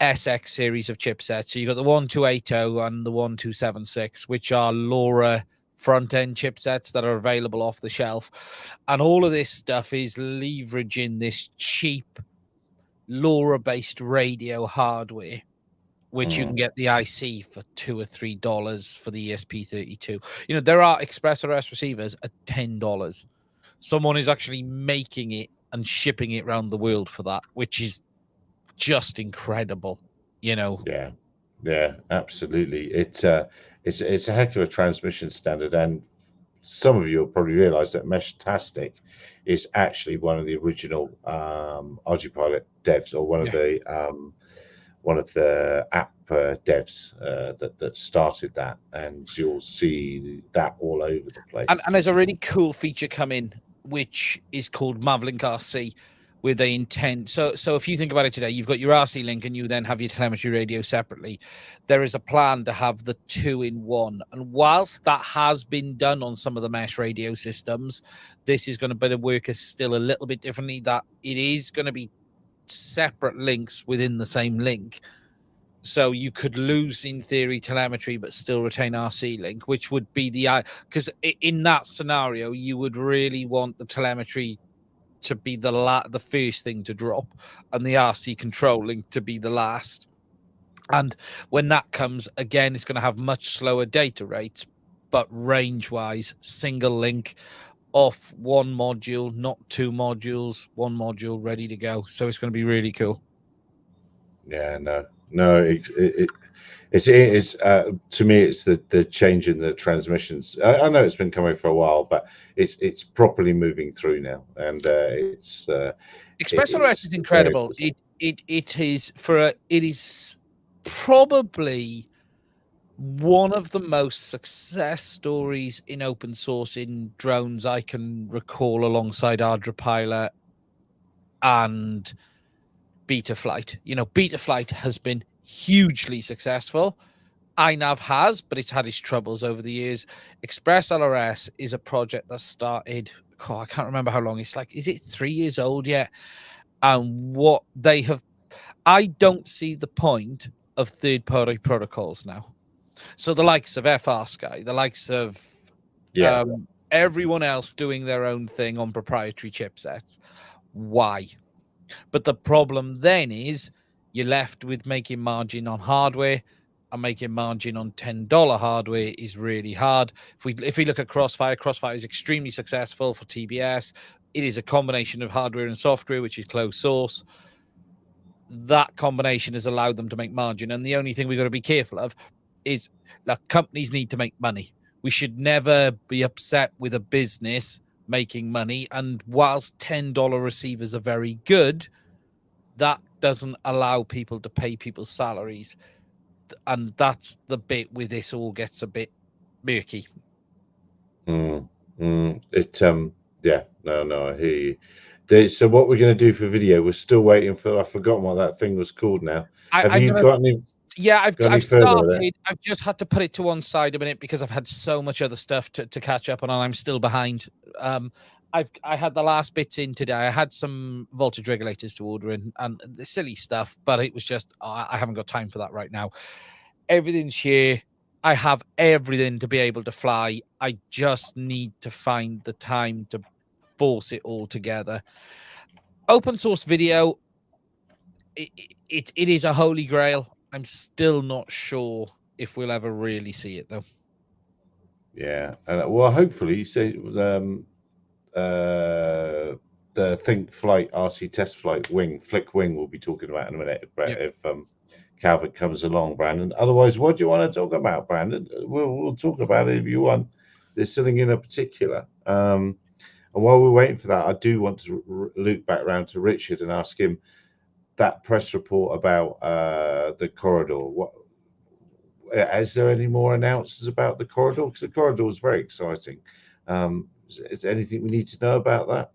SX series of chipsets. So you've got the 1280 and the 1276, which are LoRa front-end chipsets that are available off the shelf. And all of this stuff is leveraging this cheap LoRa-based radio hardware, which you can get the IC for $2 or $3 for the ESP32. You know, there are Express RS receivers at $10. Someone is actually making it and shipping it around the world for that, which is just incredible, you know. Yeah, absolutely. It's a heck of a transmission standard, and some of you will probably realize that Meshtastic is actually one of the original RGPilot devs, or one of the app devs that started that, and you'll see that all over the place. And there's a really cool feature coming, which is called Mavlink RC, where they intend. So if you think about it today, you've got your RC link and you then have your telemetry radio separately. There is a plan to have the 2-in-1. And whilst that has been done on some of the mesh radio systems, this is going to better work still a little bit differently, that it is going to be separate links within the same link. So you could lose, in theory, telemetry, but still retain RC link, which would be because in that scenario, you would really want the telemetry to be the first thing to drop, and the RC control link to be the last. And when that comes, again, it's going to have much slower data rates, but range-wise, single link off one module, not two modules, one module ready to go. So it's going to be really cool. Yeah, no, it's to me, it's the change in the transmissions. I know it's been coming for a while, but it's properly moving through now, and it's Express LRS is incredible. It is probably one of the most success stories in open source in drones I can recall, alongside ArduPilot and Betaflight. You know, Betaflight has been hugely successful. iNav has, but it's had its troubles over the years. Express LRS is a project that started, I can't remember how long. It's like, is it 3 years old yet? And what they have, I don't see the point of third-party protocols now. So the likes of FrSky, the likes of everyone else doing their own thing on proprietary chipsets. Why? But the problem then is you're left with making margin on hardware, and making margin on $10 hardware is really hard. If we look at Crossfire is extremely successful for TBS. It is a combination of hardware and software, which is closed source. That combination has allowed them to make margin. And the only thing we've got to be careful of is that companies need to make money. We should never be upset with a business making money. And whilst $10 receivers are very good, that doesn't allow people to pay people's salaries. And that's the bit where this all gets a bit murky. No, I hear you. So what we're going to do for video, we're still waiting for, I've forgotten what that thing was called now. Have you got any? Yeah, I've started. I've just had to put it to one side a minute because I've had so much other stuff to catch up on, and I'm still behind. I had the last bits in today. I had some voltage regulators to order in and the silly stuff, but it was just, I haven't got time for that right now. Everything's here. I have everything to be able to fly. I just need to find the time to force it all together. Open source video, it is a holy grail. I'm still not sure if we'll ever really see it, though. Yeah, well, hopefully, the Think Flight RC test flight Flick Wing we'll be talking about in a minute, if Calvert comes along, Brandon. Otherwise, what do you want to talk about, Brandon? We'll talk about it if you want. There's something in a particular. And while we're waiting for that, I do want to loop back around to Richard and ask him that press report about the corridor. is there any more announcements about the corridor? Because the corridor is very exciting. Is there anything we need to know about that?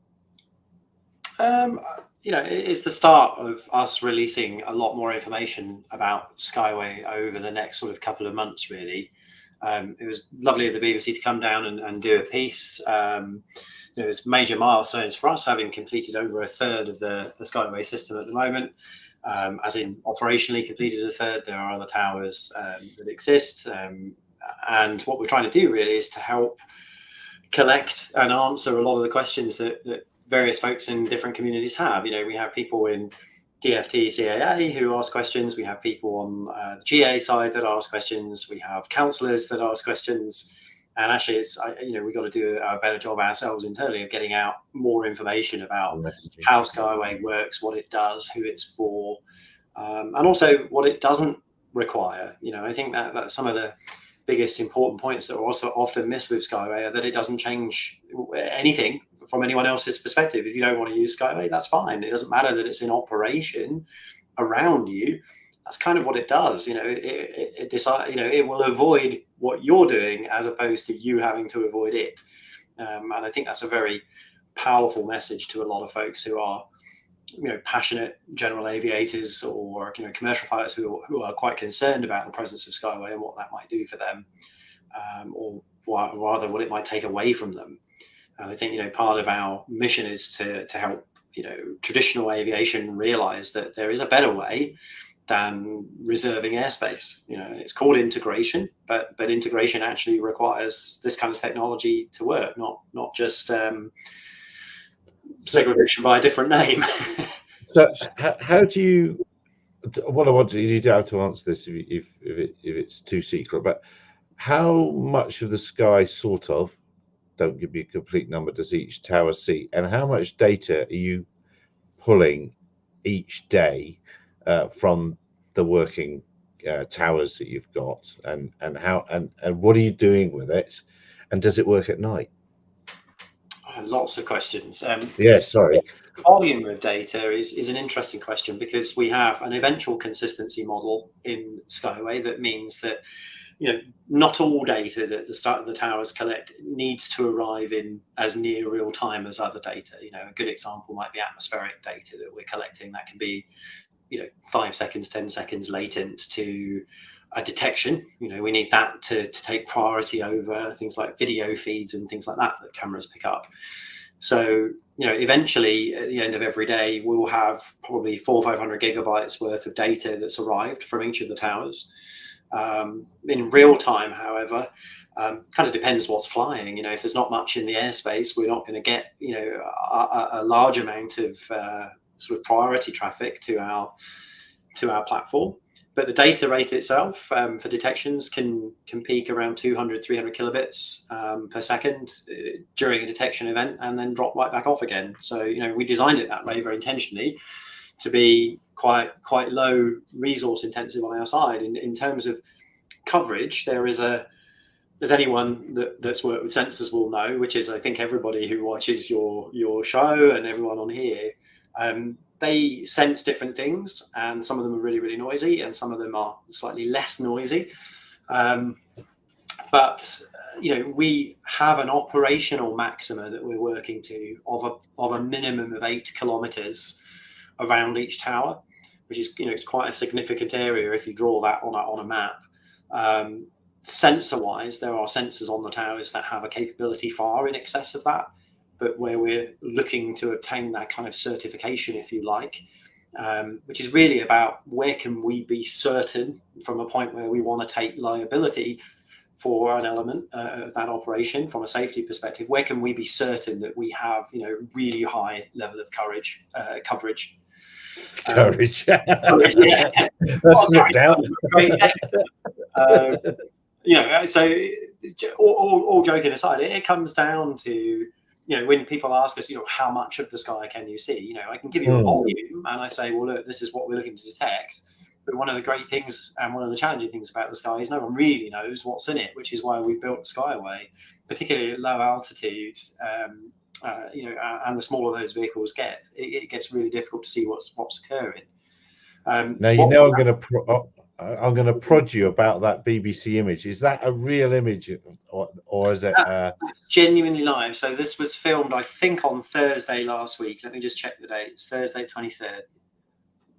It's the start of us releasing a lot more information about Skyway over the next sort of couple of months, really. It was lovely of the BBC to come down and do a piece. It's major milestones for us, having completed over a third of the Skyway system at the moment, as in operationally completed a third. There are other towers that exist. And what we're trying to do really is to help collect and answer a lot of the questions that various folks in different communities have. We have people in DFT CAA who ask questions. We have people on the GA side that ask questions. We have councillors that ask questions. And actually, we've got to do a better job ourselves internally of getting out more information about how Skyway works, what it does, who it's for, and also what it doesn't require. I think that's some of the biggest important points that are also often missed with Skyway, are that it doesn't change anything from anyone else's perspective. If you don't want to use Skyway, that's fine. It doesn't matter that it's in operation around you. That's kind of what it does. It will avoid what you're doing as opposed to you having to avoid it. And I think that's a very powerful message to a lot of folks who are, passionate general aviators or commercial pilots who are quite concerned about the presence of Skyway and what that might do for them, or rather what it might take away from them. And I think part of our mission is to help traditional aviation realize that there is a better way than reserving airspace. It's called integration, but integration actually requires this kind of technology to work, not just segregation by a different name. So how do you? What I want you don't have to answer this if it's too secret. But how much of the sky, sort of, don't give me a complete number, does each tower see, and how much data are you pulling each day from the working towers that you've got, and what are you doing with it, and does it work at night? Lots of questions. Sorry. Volume of data is an interesting question, because we have an eventual consistency model in Skyway that means that not all data that the towers collect needs to arrive in as near real time as other data. A good example might be atmospheric data that we're collecting that can be 5 seconds, 10 seconds latent to a detection. We need that to take priority over things like video feeds and things like that cameras pick up. So eventually at the end of every day we'll have probably 400 or 500 gigabytes worth of data that's arrived from each of the towers. In real time, however, kind of depends what's flying. If there's not much in the airspace, we're not going to get a large amount of sort of priority traffic to our platform. But the data rate itself for detections can peak around 200, 300 kilobits per second during a detection event, and then drop right back off again. So we designed it that way very intentionally, to be quite low resource intensive on our side. In terms of coverage, as anyone that's worked with sensors will know, which is I think everybody who watches your show and everyone on here, they sense different things, and some of them are really, really noisy, and some of them are slightly less noisy. But we have an operational maxima that we're working to of a minimum of 8 kilometers around each tower, which is it's quite a significant area if you draw that on a map. Sensor wise, there are sensors on the towers that have a capability far in excess of that, but where we're looking to obtain that kind of certification, if you like, which is really about where can we be certain, from a point where we want to take liability for an element of that operation from a safety perspective, where can we be certain that we have really high level of coverage. Courage. Yeah. Let's slip down. So all joking aside, it comes down to when people ask us, how much of the sky can you see? I can give you a volume, and I say, well, look, this is what we're looking to detect. But one of the great things and one of the challenging things about the sky is no one really knows what's in it, which is why we built Skyway, particularly at low altitude. And the smaller those vehicles get, it gets really difficult to see what's occurring. Now I'm going to I'm going to prod you about that BBC image. Is that a real image, or is it? Genuinely live. So this was filmed, I think, on Thursday last week. Let me just check the date. It's Thursday 23rd.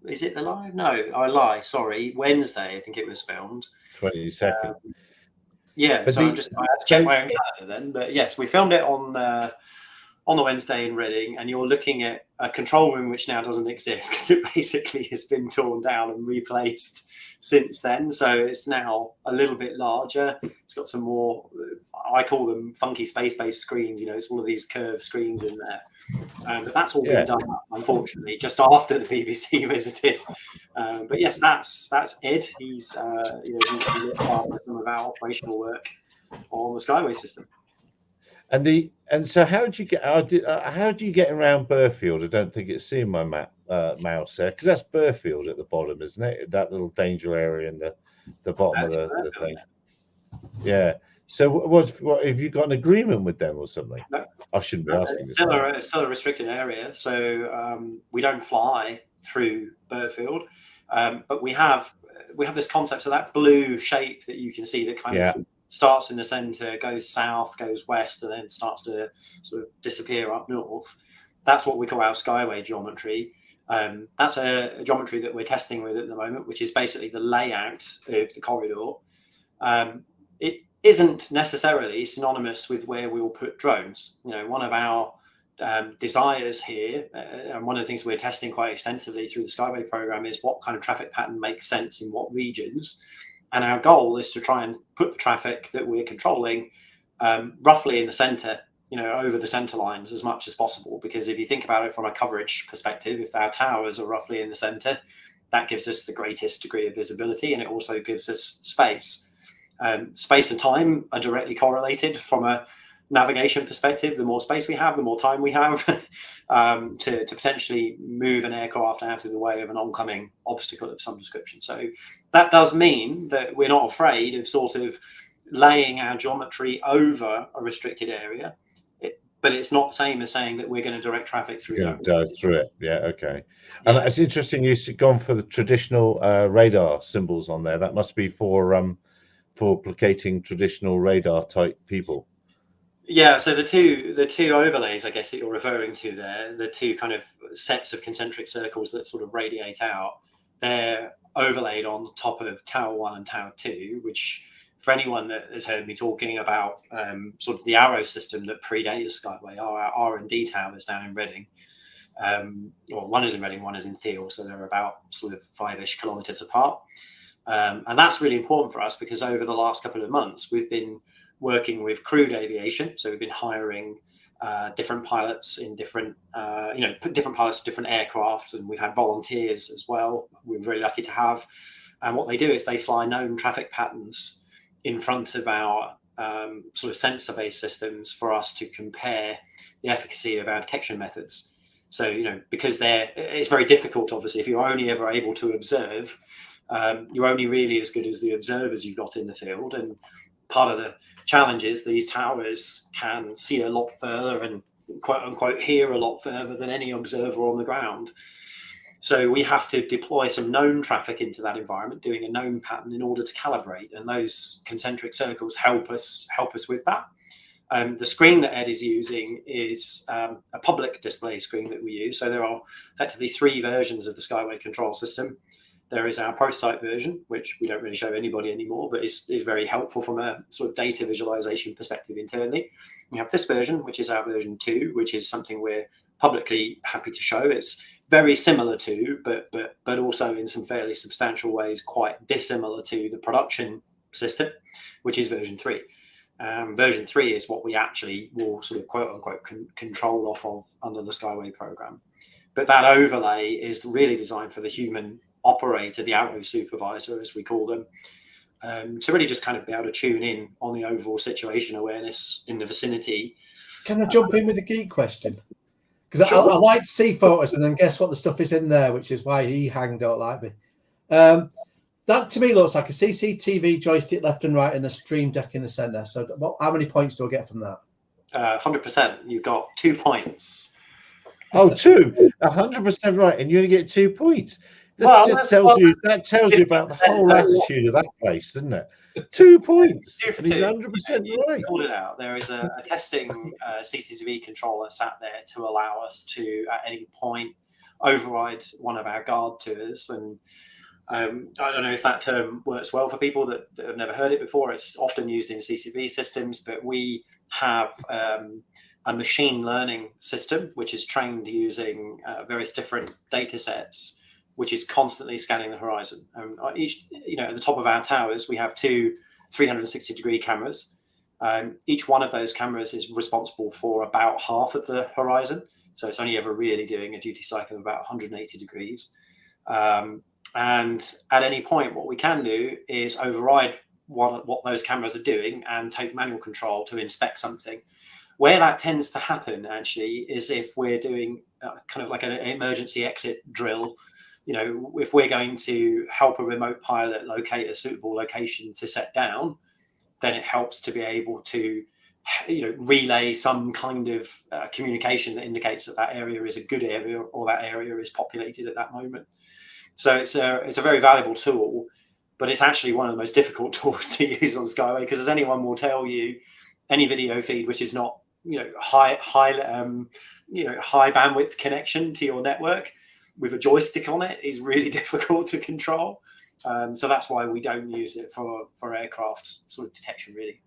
Is it the live? No, I lie. Sorry, Wednesday. I think it was filmed. 22nd. Yeah. But So I have to check my own calendar then. But yes, we filmed it on the Wednesday in Reading, and you're looking at a control room which now doesn't exist because it basically has been torn down and replaced since then. So it's now a little bit larger. It's got some more, I call them funky space-based screens. You know, it's all of these curved screens in there. But that's all been done, unfortunately, just after the BBC visited. But yes, that's Ed. He's he's part of some of our operational work on the Skyway system. And so how do you get around Burfield? I don't think it's seeing my mouse there, because that's Burfield at the bottom, isn't it? That little danger area in the bottom of the thing. Yeah. So what have you got an agreement with them or something? No. I shouldn't be asking this. It's still a restricted area, so we don't fly through Burfield, but we have this concept. So that blue shape that you can see that kind of starts in the center, goes south, goes west, and then starts to sort of disappear up north. That's what we call our Skyway geometry. That's a geometry that we're testing with at the moment, which is basically the layout of the corridor. It isn't necessarily synonymous with where we'll put drones. You know, one of our desires here, and one of the things we're testing quite extensively through the Skyway program, is what kind of traffic pattern makes sense in what regions. And our goal is to try and put the traffic that we're controlling roughly in the center, you know, over the center lines as much as possible. Because if you think about it from a coverage perspective, if our towers are roughly in the center, that gives us the greatest degree of visibility, and it also gives us space. Space and time are directly correlated from a navigation perspective. The more space we have, the more time we have to potentially move an aircraft out of the way of an oncoming obstacle of some description. So that does mean that we're not afraid of sort of laying our geometry over a restricted area, but it's not the same as saying that we're going to direct traffic through it. Yeah, okay. And it's interesting you've gone for the traditional radar symbols on there. That must be for placating traditional radar type people. Yeah, so the two overlays, I guess, that you're referring to there, the two kind of sets of concentric circles that sort of radiate out, they're overlaid on the top of Tower 1 and Tower 2, which, for anyone that has heard me talking about sort of the Arrow system that predates Skyway, our R&D towers down in Reading. Well, one is in Reading, one is in Thiel, so they're about sort of 5-ish kilometres apart. And that's really important for us because over the last couple of months, we've been working with crewed aviation. So we've been hiring different pilots in different pilots in different aircraft, and we've had volunteers as well. We're very lucky to have. And what they do is they fly known traffic patterns in front of our sort of sensor-based systems for us to compare the efficacy of our detection methods. So, you know, because it's very difficult, obviously, if you're only ever able to observe, you're only really as good as the observers you've got in the field. And part of the challenge is these towers can see a lot further and quote unquote hear a lot further than any observer on the ground. So we have to deploy some known traffic into that environment, doing a known pattern in order to calibrate. And those concentric circles help us with that. The screen that Ed is using is a public display screen that we use. So there are effectively 3 versions of the Skyway control system. There is our prototype version, which we don't really show anybody anymore, but is very helpful from a sort of data visualization perspective internally. We have this version, which is our version 2, which is something we're publicly happy to show. It's very similar to, but also in some fairly substantial ways quite dissimilar to the production system, which is version 3. Version 3 is what we actually will sort of quote unquote control off of under the Skyway program. But that overlay is really designed for the human operator, the Arrow supervisor, as we call them, to really just kind of be able to tune in on the overall situation awareness in the vicinity. Can I jump in with a geek question? Because sure. I like to see photos and then guess what the stuff is in there, which is why EHang don't like me. That to me looks like a CCTV joystick left and right and a stream deck in the centre. So how many points do I get from that? 100%. You've got 2 points. Oh, 2. 100% right. And you only get 2 points. That tells you about the whole attitude of that place, doesn't it? 2 points. And he's 100% right. Called it out. There is a testing CCTV controller sat there to allow us to, at any point, override one of our guard tours. And I don't know if that term works well for people that have never heard it before. It's often used in CCTV systems, but we have a machine learning system which is trained using various different data sets, which is constantly scanning the horizon. Each, at the top of our towers, we have 2 360-degree cameras. Each one of those cameras is responsible for about half of the horizon. So it's only ever really doing a duty cycle of about 180 degrees. And at any point, what we can do is override what those cameras are doing and take manual control to inspect something. Where that tends to happen, actually, is if we're doing kind of like an emergency exit drill. If we're going to help a remote pilot locate a suitable location to set down, then it helps to be able to, relay some kind of communication that indicates that area is a good area or that area is populated at that moment. So it's a very valuable tool, but it's actually one of the most difficult tools to use on Skyway, because as anyone will tell you, any video feed which is not high bandwidth connection to your network with a joystick on it is really difficult to control. So that's why we don't use it for aircraft sort of detection, really.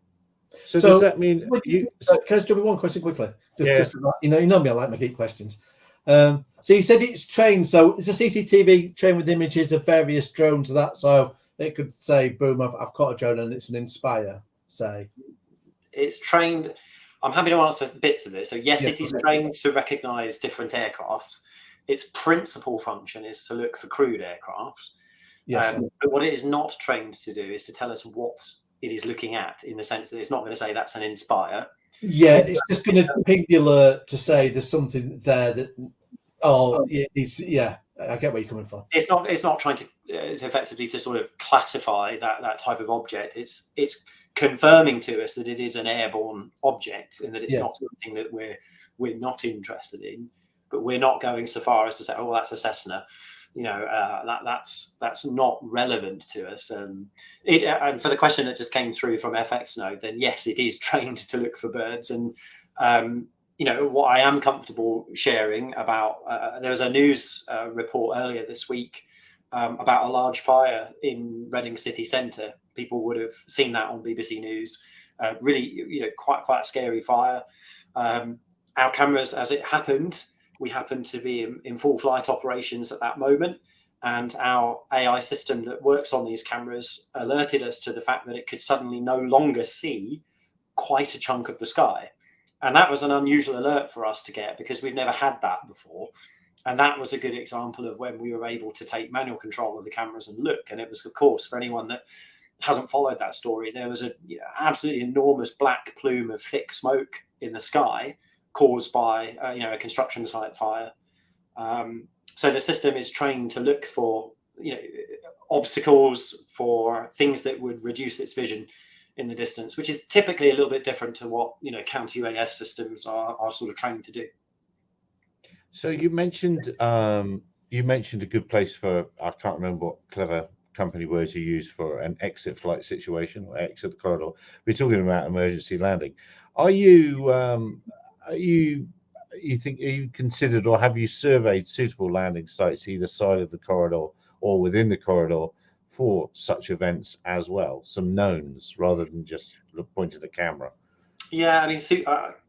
So does that mean? Can I just jump in one question quickly? Just you know me, I like my geek questions. So you said it's trained. So is a CCTV trained with images of various drones of that? So it could say, boom, I've caught a drone and it's an Inspire, say. It's trained. I'm happy to answer bits of this. So yes, it is trained to recognise different aircraft. Its principal function is to look for crewed aircraft. Yes. But what it is not trained to do is to tell us what it is looking at, in the sense that it's not going to say that's an Inspire. Yeah, it's just going to ping the alert to say there's something there that. Oh, yeah. I get where you're coming from. It's not trying to effectively to sort of classify that type of object. It's confirming to us that it is an airborne object and that it's not something that we're not interested in. But we're not going so far as to say, oh, that's a Cessna. That's not relevant to us. And for the question that just came through from FX Node, then yes, it is trained to look for birds. And what I am comfortable sharing about, there was a news report earlier this week about a large fire in Reading city centre. People would have seen that on BBC News. Really, quite a scary fire. Our cameras, as it happened, we happened to be in full flight operations at that moment, and our AI system that works on these cameras alerted us to the fact that it could suddenly no longer see quite a chunk of the sky. And that was an unusual alert for us to get, because we've never had that before. And that was a good example of when we were able to take manual control of the cameras and look. And it was, of course, for anyone that hasn't followed that story, there was a absolutely enormous black plume of thick smoke in the sky caused by a construction site fire. So the system is trained to look for obstacles, for things that would reduce its vision in the distance, which is typically a little bit different to what counter UAS systems are sort of trained to do. So you mentioned a good place for, I can't remember what clever company words you use for an exit flight situation or exit the corridor. We're talking about emergency landing. Are you considered, or have you surveyed suitable landing sites either side of the corridor or within the corridor for such events as well? Some knowns rather than just pointing the camera. Yeah, I mean,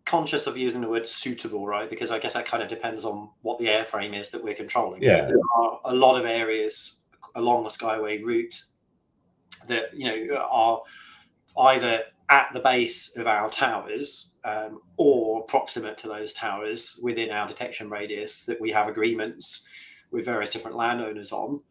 conscious of using the word suitable, right? Because I guess that kind of depends on what the airframe is that we're controlling. Yeah. There are a lot of areas along the Skyway route that are either at the base of our towers or proximate to those towers within our detection radius that we have agreements with various different landowners on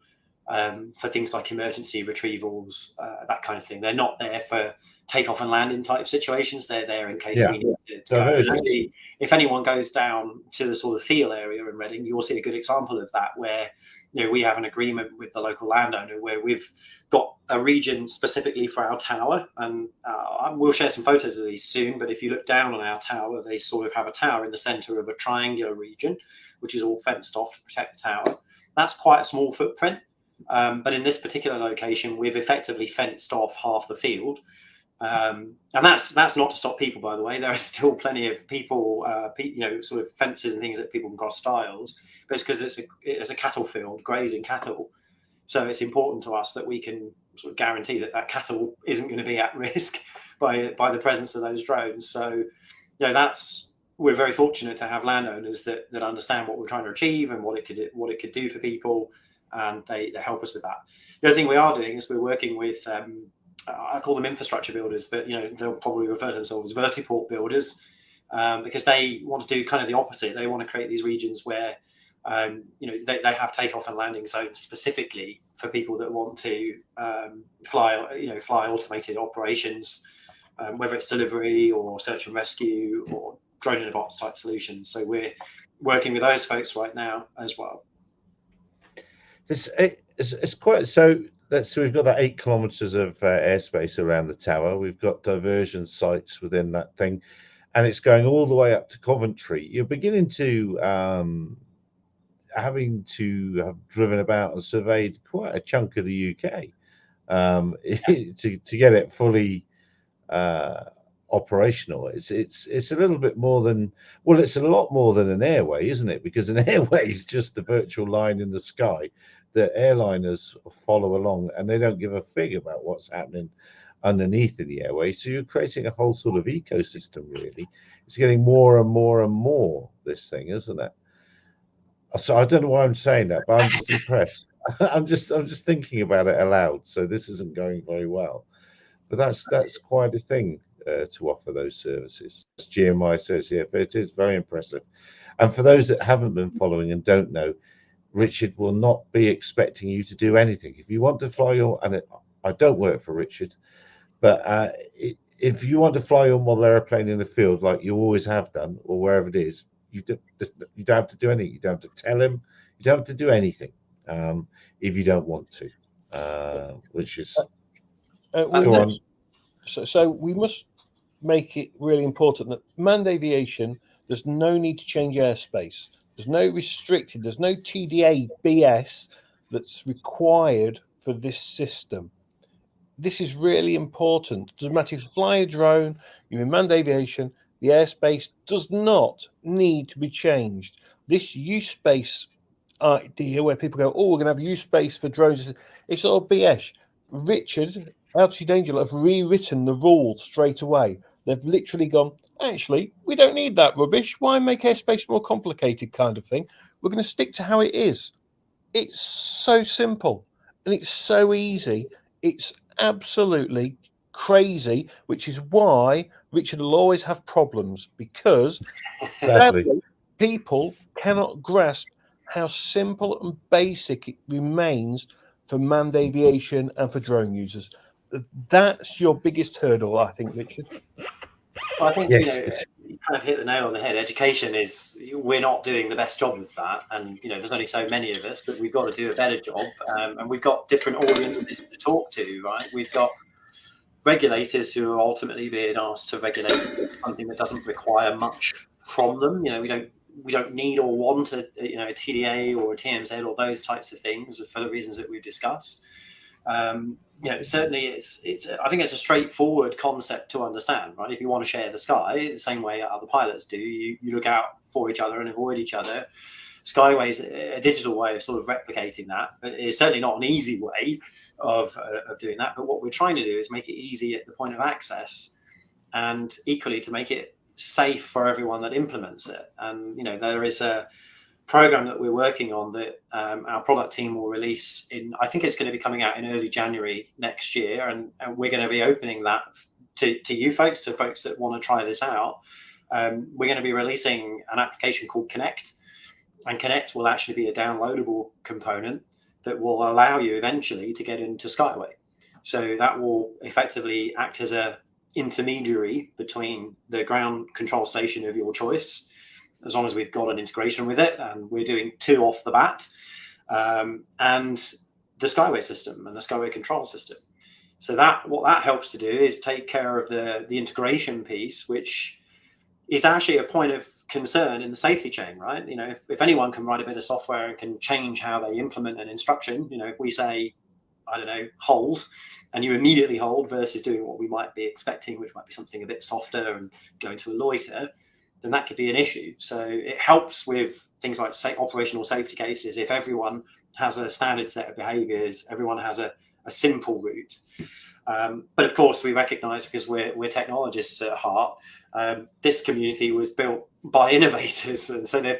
for things like emergency retrievals, that kind of thing. They're not there for takeoff and landing type situations. They're there in case we need to go. And actually, if anyone goes down to the sort of Thiel area in Reading, you'll see a good example of that, where we have an agreement with the local landowner where we've got a region specifically for our tower, and we'll share some photos of these soon. But if you look down on our tower, they sort of have a tower in the center of a triangular region, which is all fenced off to protect the tower. that's quite a small footprint. But in this particular location, we've effectively fenced off half the field. And that's not to stop people, by the way. There are still plenty of people, sort of fences and things that people can cross stiles. But it's because it's a cattle field, grazing cattle. So it's important to us that we can sort of guarantee that cattle isn't going to be at risk by the presence of those drones. So, we're very fortunate to have landowners that understand what we're trying to achieve and what it could do for people, and they help us with that. The other thing we are doing is we're working with I call them infrastructure builders, but they'll probably refer to themselves as vertiport builders, because they want to do kind of the opposite. They want to create these regions where they have takeoff and landing zones specifically for people that want to fly automated operations, whether it's delivery or search and rescue or drone in a box type solutions. So we're working with those folks right now as well. It's quite so. So we've got that 8 kilometers of airspace around the tower. We've got diversion sites within that thing, and it's going all the way up to Coventry. You're beginning to having to have driven about and surveyed quite a chunk of the UK to get it fully operational. It's a little bit more than, well, it's a lot more than an airway, isn't it? Because an airway is just a virtual line in the sky that airliners follow along, and they don't give a fig about what's happening underneath in the airway. So you're creating a whole sort of ecosystem, really. It's getting more and more and more, this thing, isn't it? So I don't know why I'm saying that, but I'm just impressed. I'm just thinking about it aloud. So this isn't going very well, but that's quite a thing to offer those services. As GMI says here, it is very impressive. And for those that haven't been following and don't know, Richard will not be expecting you to do anything. If you want to fly I don't work for Richard, but if you want to fly your model airplane in the field like you always have done, or wherever it is, you don't have to do anything. You don't have to tell him. You don't have to do anything if you don't want to, which is go on. So we must make it really important that manned aviation, there's no need to change airspace. There's no restricted, there's no TDA BS that's required for this system. This is really important. It doesn't matter if you fly a drone, you're in manned aviation, the airspace does not need to be changed. This use space idea where people go, oh, we're going to have use space for drones, it's all BS. Richard, Altitude Angel, have rewritten the rules straight away. They've literally gone, actually, we don't need that rubbish. Why make airspace more complicated kind of thing? We're going to stick to how it is. It's so simple and it's so easy. It's absolutely crazy, which is why Richard will always have problems, because sadly, people cannot grasp how simple and basic it remains for manned aviation and for drone users. That's your biggest hurdle, I think, Richard. I think you kind of hit the nail on the head. Education we're not doing the best job of that, and there's only so many of us, but we've got to do a better job, and we've got different audiences to talk to, right? We've got regulators who are ultimately being asked to regulate something that doesn't require much from them. We don't need or want a TDA or a TMZ or those types of things for the reasons that we've discussed. Certainly I think it's a straightforward concept to understand, right? If you want to share the sky, the same way other pilots do, you look out for each other and avoid each other. Skyway is a digital way of sort of replicating that, but it's certainly not an easy way of doing that. But what we're trying to do is make it easy at the point of access, and equally to make it safe for everyone that implements it. And there is a program that we're working on that our product team will release I think it's going to be coming out in early January next year, and we're going to be opening that to you folks, to folks that want to try this out. We're going to be releasing an application called Connect, and Connect will actually be a downloadable component that will allow you eventually to get into Skyway. So that will effectively act as a intermediary between the ground control station of your choice, as long as we've got an integration with it, and we're doing 2 off the bat, and the Skyway system and the Skyway control system. So what that helps to do is take care of the integration piece, which is actually a point of concern in the safety chain, right? You know, if anyone can write a bit of software and can change how they implement an instruction, you know, if we say, I don't know, hold, and you immediately hold versus doing what we might be expecting, which might be something a bit softer and going to a loiter, then that could be an issue. So it helps with things like operational safety cases. If everyone has a standard set of behaviors, everyone has a simple route. But of course, we recognize, because we're technologists at heart, this community was built by innovators, and so they're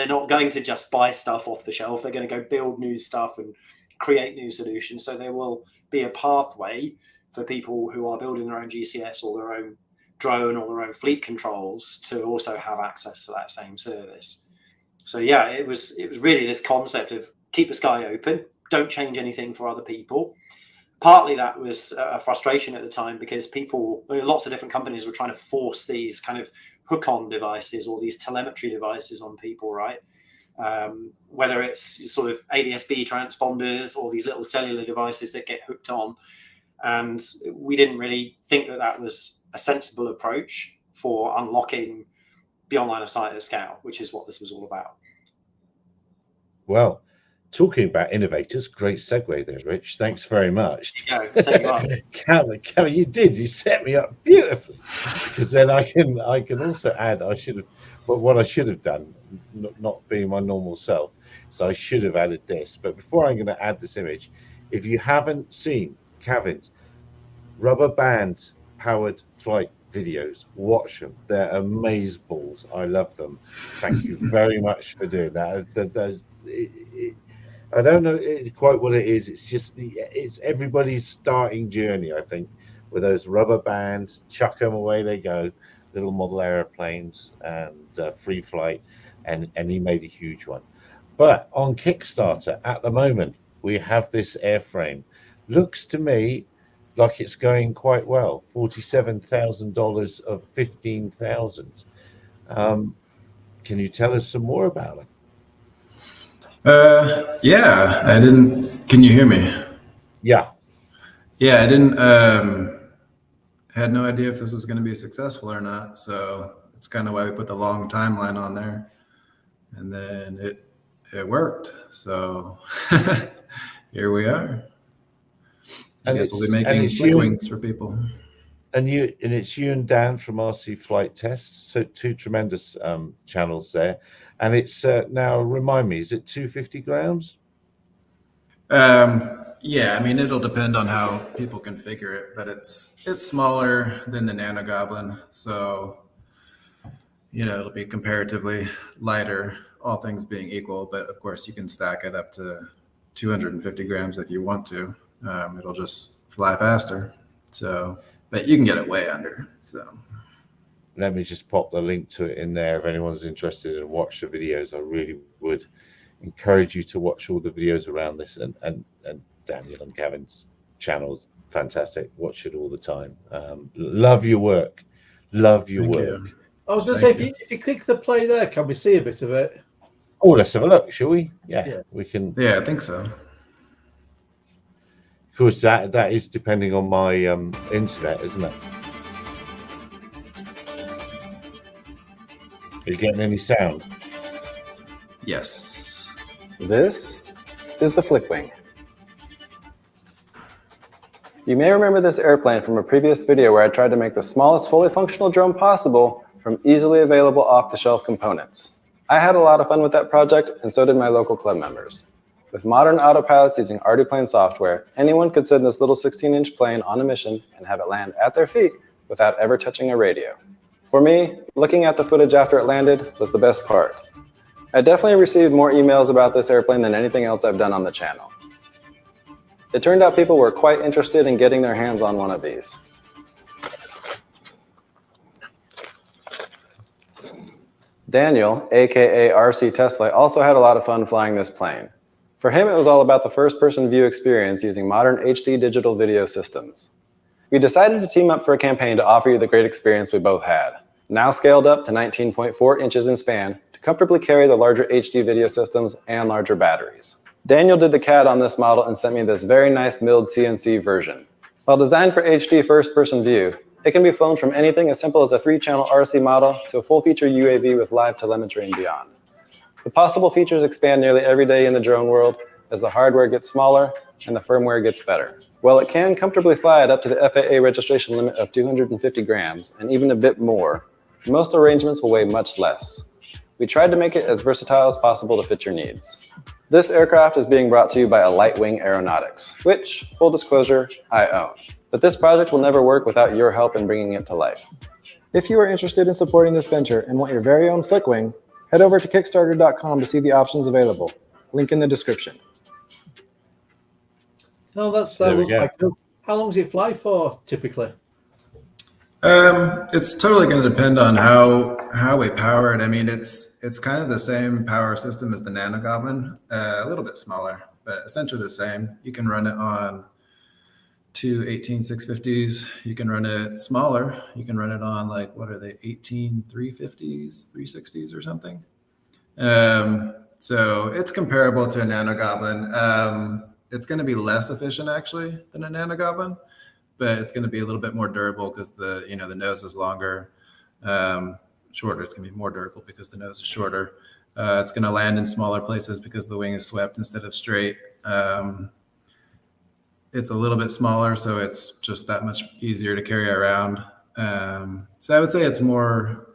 not going to just buy stuff off the shelf. They're going to go build new stuff and create new solutions. So there will be a pathway for people who are building their own GCS or their own drone or their own fleet controls to also have access to that same service. So yeah, it was really this concept of keep the sky open, don't change anything for other people. Partly that was a frustration at the time, because lots of different companies were trying to force these kind of hook-on devices or these telemetry devices on people, right? Whether it's sort of ADS-B transponders or these little cellular devices that get hooked on. And we didn't really think that was a sensible approach for unlocking beyond line of sight at scale, which is what this was all about. Well, talking about innovators, great segue there, Rich. Thanks very much. There you go, set you up. Cameron, you set me up beautifully, because then I can also add, what I should have done, not being my normal self, so I should have added this. But before I'm going to add this image, if you haven't seen Cavin's rubber band powered flight videos, watch them. They're amazeballs. I love them. Thank you very much for doing that. I don't know quite what it is. It's just it's everybody's starting journey, I think, with those rubber bands. Chuck them away, they go. Little model airplanes and free flight, and he made a huge one. But on Kickstarter at the moment, we have this airframe. Looks to me like it's going quite well. $47,000 of 15,000. Can you tell us some more about it? Yeah, I didn't. Can you hear me? Yeah. Yeah, I didn't. Had no idea if this was going to be successful or not. So that's kind of why we put the long timeline on there, and then it worked. So here we are. I guess we'll be making flick wings for people. And it's you and Dan from RC Flight Tests. So two tremendous channels there. And it's now, remind me, is it 250 grams? Yeah, I mean, it'll depend on how people configure it, but it's smaller than the Nano Goblin. So, it'll be comparatively lighter, all things being equal. But of course, you can stack it up to 250 grams if you want to. It'll just fly faster. So, but you can get it way under. So let me just pop the link to it in there if anyone's interested and watch the videos. I really would encourage you to watch all the videos around this, and Daniel and Gavin's channels, fantastic. Watch it all the time. Love your work. Love your work. You. I was going to say, if you click the play there, can we see a bit of it? Oh, let's have a look, shall we? Yeah, we can. Yeah, I think so. Of course, that is depending on my internet, isn't it? Are you getting any sound? Yes. This is the Flickwing. You may remember this airplane from a previous video where I tried to make the smallest fully functional drone possible from easily available off-the-shelf components. I had a lot of fun with that project, and so did my local club members. With modern autopilots using ArduPlane software, anyone could send this little 16-inch plane on a mission and have it land at their feet without ever touching a radio. For me, looking at the footage after it landed was the best part. I definitely received more emails about this airplane than anything else I've done on the channel. It turned out people were quite interested in getting their hands on one of these. Daniel, aka RC Tesla, also had a lot of fun flying this plane. For him, it was all about the first-person view experience using modern HD digital video systems. We decided to team up for a campaign to offer you the great experience we both had, now scaled up to 19.4 inches in span to comfortably carry the larger HD video systems and larger batteries. Daniel did the CAD on this model and sent me this very nice milled CNC version. While designed for HD first-person view, It can be flown from anything as simple as a 3-channel RC model to a full-feature UAV with live telemetry and beyond. The possible features expand nearly every day in the drone world as the hardware gets smaller and the firmware gets better. While it can comfortably fly at up to the FAA registration limit of 250 grams and even a bit more, most arrangements will weigh much less. We tried to make it as versatile as possible to fit your needs. This aircraft is being brought to you by Alightwing Aeronautics, which, full disclosure, I own. But this project will never work without your help in bringing it to life. If you are interested in supporting this venture and want your very own Flickwing, head over to Kickstarter.com to see the options available. Link in the description. No, that looks quite cool. How long does it fly for typically? It's totally going to depend on how we power it. I mean, it's kind of the same power system as the Nano Goblin, a little bit smaller, but essentially the same. You can run it on two 18650s. You can run it smaller. You can run it on like, what are they, 18350s, 360s or something. So it's comparable to a Nano Goblin. It's going to be less efficient actually than a Nano Goblin, but it's going to be a little bit more durable because the nose is longer, shorter. It's going to be more durable because the nose is shorter. It's going to land in smaller places because the wing is swept instead of straight. It's a little bit smaller, so it's just that much easier to carry around. So I would say it's more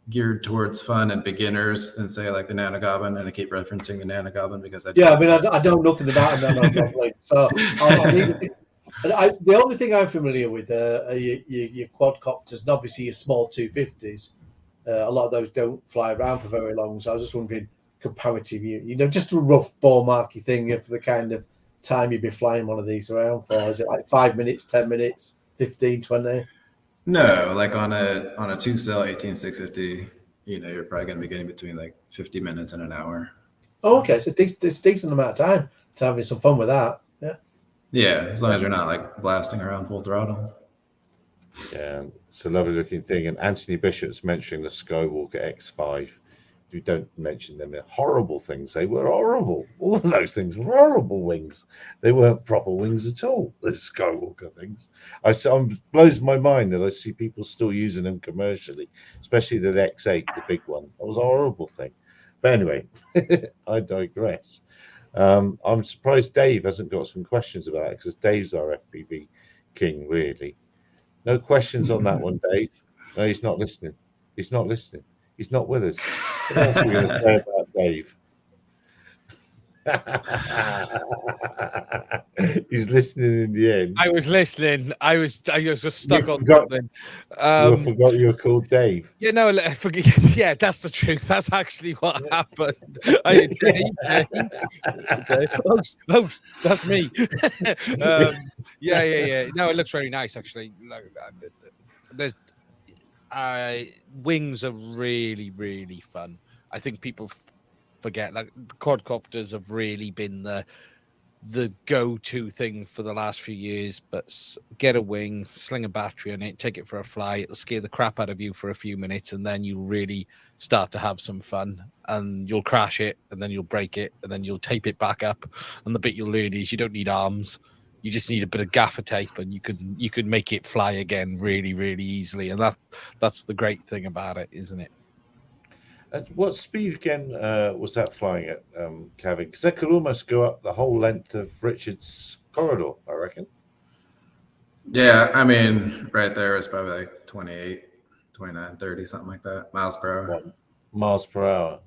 geared towards fun and beginners than say like the Nano Goblin, and I keep referencing the Nano Goblin because I know nothing about a Nano Goblin, so the only thing I'm familiar with are your quadcopters and obviously your small 250s. A lot of those don't fly around for very long, so I was just wondering, comparative, just a rough ballparky thing of the kind of time you'd be flying one of these around for. Is it like 5 minutes, 10 minutes, 15, 20? No, like on a 2-cell 18650, you're probably going to be getting between like 50 minutes and an hour. Oh, okay, so it's a decent amount of time to having some fun with that. Yeah, as long as you're not like blasting around full throttle. Yeah, it's a lovely looking thing. And Anthony Bishop's mentioning the Skywalker X5. You don't mention them. They're horrible things. They were horrible. All of those things were horrible wings. They weren't proper wings at all. The Skywalker things. It blows my mind that I see people still using them commercially, especially the X8, the big one. That was a horrible thing. But anyway, I digress. I'm surprised Dave hasn't got some questions about it because Dave's our FPV king, really. No questions on that one, Dave. No, he's not listening. He's not listening. He's not with us. What else are we going to say about Dave? He's listening in the end. I was listening. I was just stuck on something. You forgot you were called Dave. Yeah, no, I forget. Yeah, that's the truth. That's actually what happened. Dave. Oh, that's me. Yeah. No, it looks very nice actually. There's wings are really, really fun. I think people forget, like, the quadcopters have really been the go-to thing for the last few years. But get a wing, sling a battery on it, take it for a fly. It'll scare the crap out of you for a few minutes, and then you really start to have some fun. And you'll crash it, and then you'll break it, and then you'll tape it back up. And the bit you'll learn is you don't need arms. You just need a bit of gaffer tape, and you could make it fly again really, really easily. And that's the great thing about it, isn't it? At what speed again was that flying at, Kevin? Because that could almost go up the whole length of Richard's corridor, I reckon. Yeah, I mean, right there is probably like 28, 29, 30, something like that, miles per hour. What, miles per hour?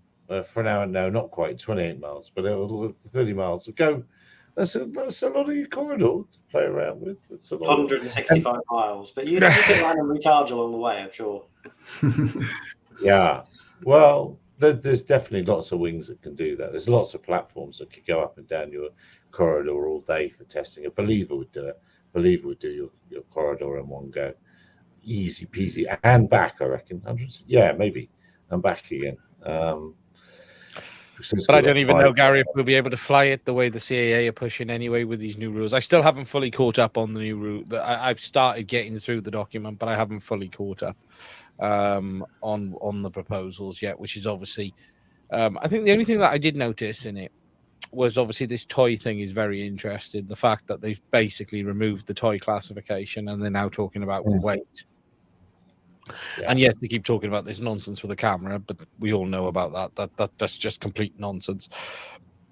For an hour, no, not quite 28 miles, but 30 miles. Go. That's a lot of your corridor to play around with. It's a lot 165 miles, but you can land and recharge along the way, I'm sure. Yeah. Well, there's definitely lots of wings that can do that. There's lots of platforms that could go up and down your corridor all day for testing. A Believer would do it. Believer would do your corridor in one go. Easy peasy. And back, I reckon. Yeah, maybe. And back again. But I don't even know, Gary, if we'll be able to fly it the way the CAA are pushing anyway with these new rules. I still haven't fully caught up on the new rule. I've started getting through the document, but I haven't fully caught up on the proposals yet, which is obviously, I think the only thing that I did notice in it was obviously this toy thing is very interesting. The fact that they've basically removed the toy classification and they're now talking about weight. Yeah. And yes, they keep talking about this nonsense with the camera, but we all know about that's just complete nonsense.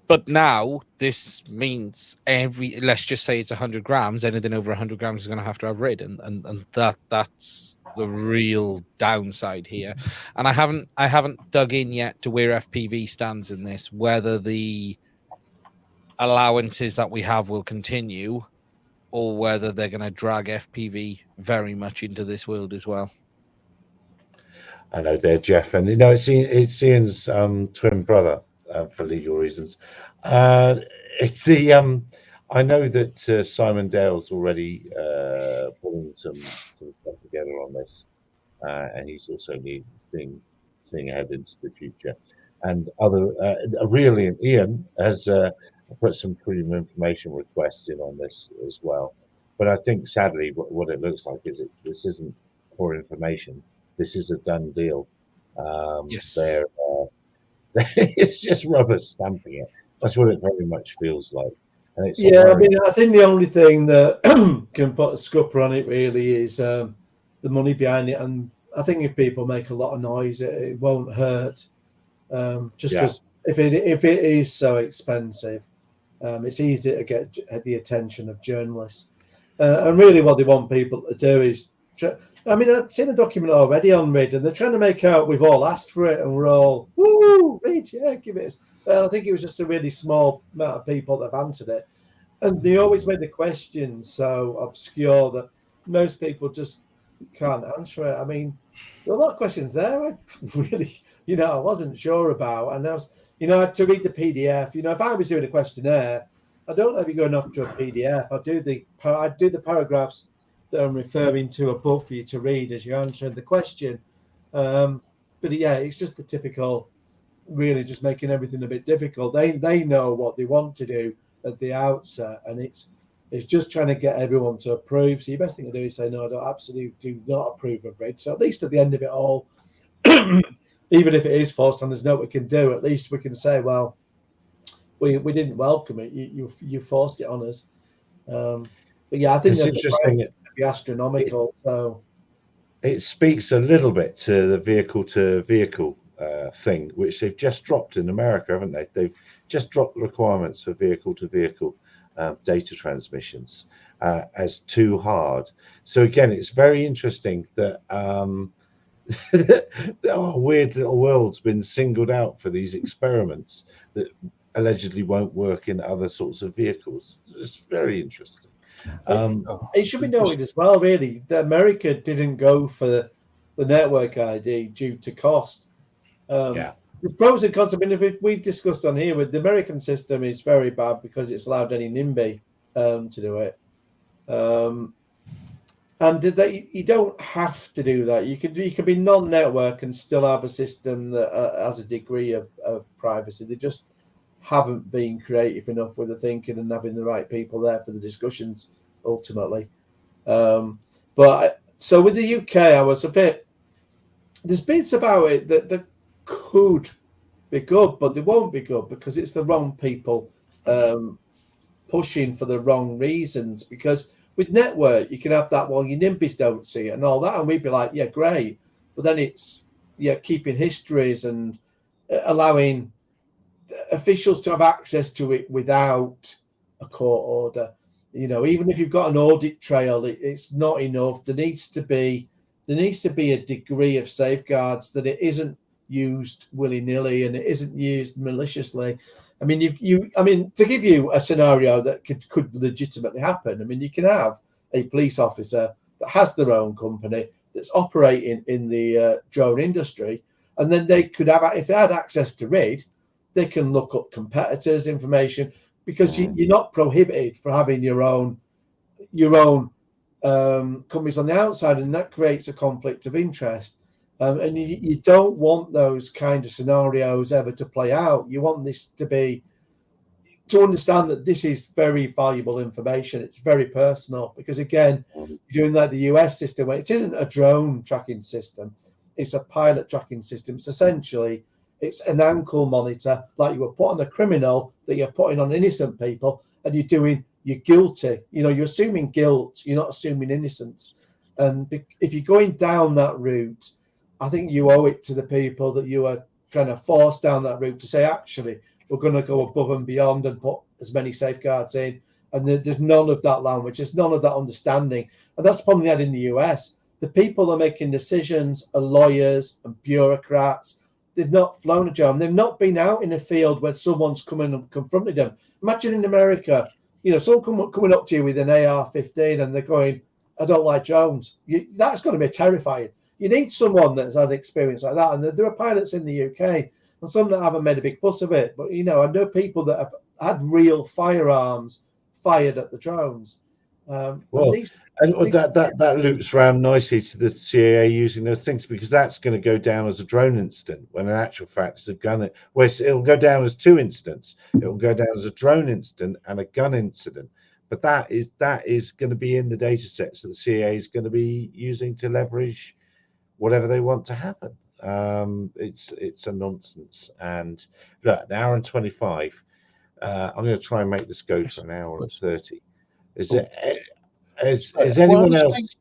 But now this means let's just say it's 100 grams, anything over 100 grams is going to have RID, and that's the real downside here. And I haven't dug in yet to where FPV stands in this, whether the allowances that we have will continue or whether they're going to drag FPV very much into this world as well. I know there, Jeff, and it's Ian's twin brother for legal reasons. It's the I know that Simon Dale's already putting some stuff together on this, and he's also seeing ahead into the future. And really, Ian has put some freedom of information requests in on this as well. But I think sadly, what it looks like is this isn't for information. This is a done deal. Yes. It's just rubber stamping it. That's what it very much feels like. And it's I mean, I think the only thing that can put a scupper on it really is the money behind it. And I think if people make a lot of noise, it won't hurt. Just because if it is so expensive, it's easy to get the attention of journalists. And really what they want people to do is... I mean, I've seen a document already on RID, and they're trying to make out we've all asked for it, and we're all, woo, RID, yeah, give it. I think it was just a really small amount of people that have answered it. And they always make the questions so obscure that most people just can't answer it. I mean, there are a lot of questions there I really, I wasn't sure about. And I was, I had to read the PDF. If I was doing a questionnaire, I don't ever go enough to a PDF. I do the paragraphs that I'm referring to above for you to read as you're answering the question. But yeah, it's just the typical, really just making everything a bit difficult. They know what they want to do at the outset, and it's just trying to get everyone to approve. So your best thing to do is say, no, I don't absolutely do not approve of RID. So at least at the end of it all, even if it is forced on, there's no we can do. At least we can say, well, we didn't welcome it. You forced it on us. But yeah, I think it's interesting. Be astronomical. So it speaks a little bit to the vehicle-to-vehicle thing, which they've just dropped in America, haven't they? They've just dropped the requirements for vehicle-to-vehicle data transmissions as too hard. So again, it's very interesting that our weird little world's been singled out for these experiments that allegedly won't work in other sorts of vehicles. It's very interesting. It should be noted as well, really, that America didn't go for the network ID due to cost. The pros and cons, I mean, we've discussed on here, but the American system is very bad because it's allowed any NIMBY to do it. And you don't have to do that. You can be non-network and still have a system that has a degree of privacy. They just haven't been creative enough with the thinking and having the right people there for the discussions ultimately. So with the UK, I was there's bits about it that could be good, but they won't be good because it's the wrong people pushing for the wrong reasons. Because with network, you can have that, well, your NIMBYs don't see it and all that, and we'd be like, yeah, great. But then it's keeping histories and allowing officials to have access to it without a court order. Even if you've got an audit trail, it's not enough. There needs to be a degree of safeguards that it isn't used willy-nilly and it isn't used maliciously. I mean, to give you a scenario that could legitimately happen, I mean, you can have a police officer that has their own company that's operating in the drone industry, and then they could have, if they had access to RID, they can look up competitors' information, because you're not prohibited for having your own companies on the outside, and that creates a conflict of interest. And you don't want those kind of scenarios ever to play out. You want this to understand that this is very valuable information. It's very personal, because again, you're doing like the US system, where it isn't a drone tracking system, it's a pilot tracking system. It's essentially It's an ankle monitor, like you would put on a criminal, that you're putting on innocent people, and you're guilty. You're assuming guilt. You're not assuming innocence. And if you're going down that route, I think you owe it to the people that you are trying to force down that route to say, actually, we're going to go above and beyond and put as many safeguards in. And there's none of that language. There's none of that understanding. And that's the problem they had in the US. The people that are making decisions are lawyers and bureaucrats. They've not flown a drone. They've not been out in a field where someone's come in and confronted them. Imagine in America, someone coming up to you with an AR-15 and they're going, I don't like drones. That's going to be terrifying. You need someone that's had experience like that. And there are pilots in the UK and some that haven't made a big fuss of it. But, I know people that have had real firearms fired at the drones. That loops around nicely to the CAA using those things, because that's going to go down as a drone incident, when in actual fact it's a gun. Well, it'll go down as two incidents. It will go down as a drone incident and a gun incident. But that is going to be in the data sets that the CAA is going to be using to leverage whatever they want to happen. It's a nonsense. And look, an hour and 25. I'm going to try and make this go for an hour and 30. Is anyone else?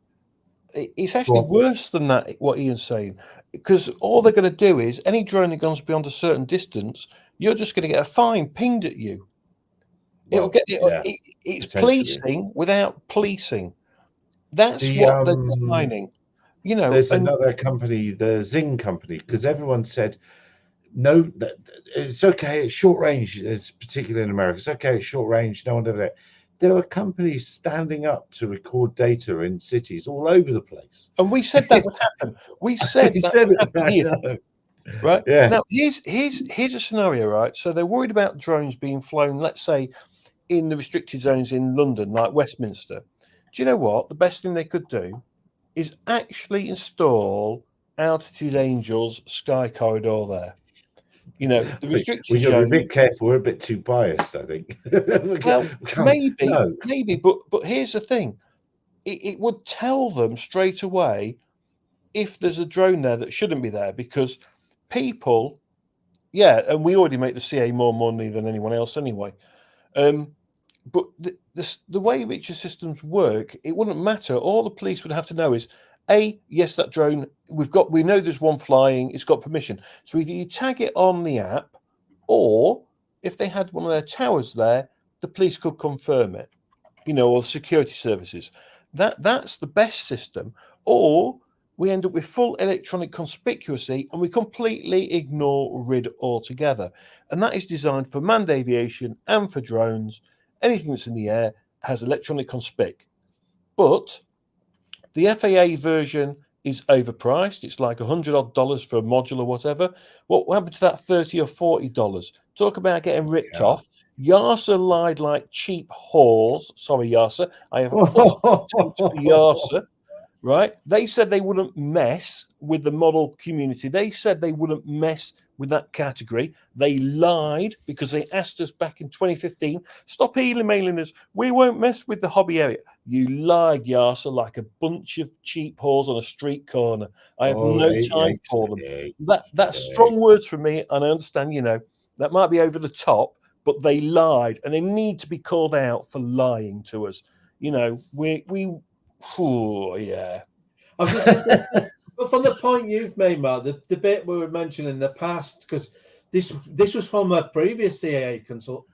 It's actually worse than that, what Ian's saying, because all they're going to do is any drone that goes beyond a certain distance, you're just going to get a fine pinged at you. It's policing without policing. That's what they're designing. There's another company, the Zing company, because everyone said, no, it's okay at short range. It's particularly in America. It's okay at short range. No one did it. There are companies standing up to record data in cities all over the place. And we said that would happen. We said that would happen. Right? Yeah. Now, here's a scenario, right? So they're worried about drones being flown, let's say, in the restricted zones in London, like Westminster. Do you know what? The best thing they could do is actually install Altitude Angels Sky Corridor there. The restricted zone. We're a bit careful. We're a bit too biased, I think. Well, maybe, but here's the thing: it would tell them straight away if there's a drone there that shouldn't be there, because people, and we already make the CA more money than anyone else anyway. But the way which the systems work, it wouldn't matter. All the police would have to know is, yes, that drone, we know there's one flying, it's got permission. So either you tag it on the app, or if they had one of their towers there, the police could confirm it, or security services. That's the best system. Or we end up with full electronic conspicuousy and we completely ignore RID altogether. And that is designed for manned aviation and for drones. Anything that's in the air has electronic conspic. But the FAA version is overpriced. It's like $100 odd for a module or whatever. What happened to that $30 or $40? Talk about getting ripped off. YASA lied like cheap whores. Sorry, YASA. I have YASA. Right? They said they wouldn't mess with the model community. They said they wouldn't mess with that category. They lied because they asked us back in 2015, stop emailing us. We won't mess with the hobby area. You lied, YASA, like a bunch of cheap whores on a street corner. I have no time for them. That's strong words from me, and I understand, that might be over the top, but they lied, and they need to be called out for lying to us. I was just saying, but from the point you've made, Mark, the bit we were mentioning in the past, because this was from a previous CAA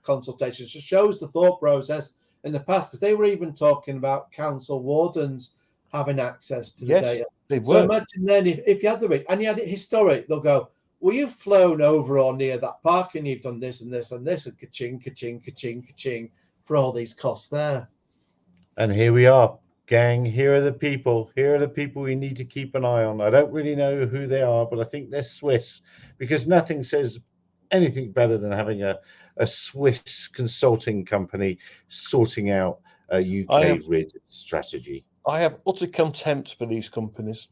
consultation, so shows the thought process in the past, because they were even talking about council wardens having access to the data. They so imagine then if you had the rig and you had it historic, they'll go, well, you've flown over or near that park and you've done this and this and this, and ka-ching, ka-ching, ka-ching, ka-ching, for all these costs there. And here we are, gang. Here are the people. Here are the people we need to keep an eye on. I don't really know who they are, but I think they're Swiss, because nothing says anything better than having a Swiss consulting company sorting out a UK RID strategy. I have utter contempt for these companies.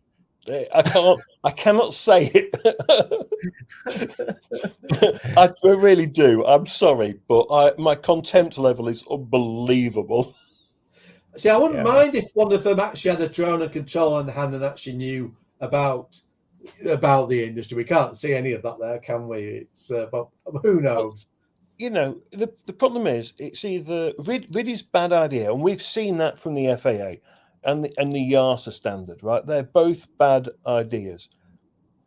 I cannot say it. I really do. I'm sorry, but my contempt level is unbelievable. See, I wouldn't mind if one of them actually had a drone and controller in the hand and actually knew about about the industry. We can't see any of that there, can we? It's but who knows? You know, the problem is it's either RID is bad idea, and we've seen that from the FAA and the YASA standard, right? They're both bad ideas.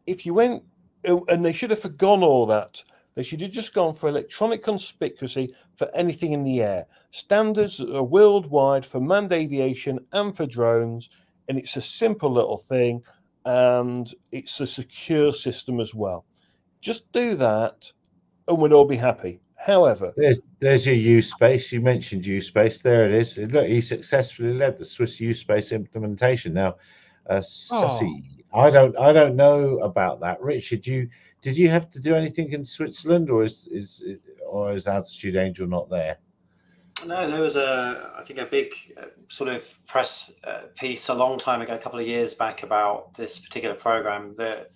If you went, and they should have forgone all that. They should have just gone for electronic conspicuousy for anything in the air. Standards that are worldwide for manned aviation and for drones, and it's a simple little thing, and it's a secure system as well. Just do that, and we'd all be happy. However, there's your U-Space. You mentioned U-Space. There it is. Look, he successfully led the Swiss U-Space implementation. Now, Sussy, I don't know about that. Richard, did you have to do anything in Switzerland, or is Altitude Angel not there? No, there was I think a big sort of press piece a long time ago, a couple of years back, about this particular program that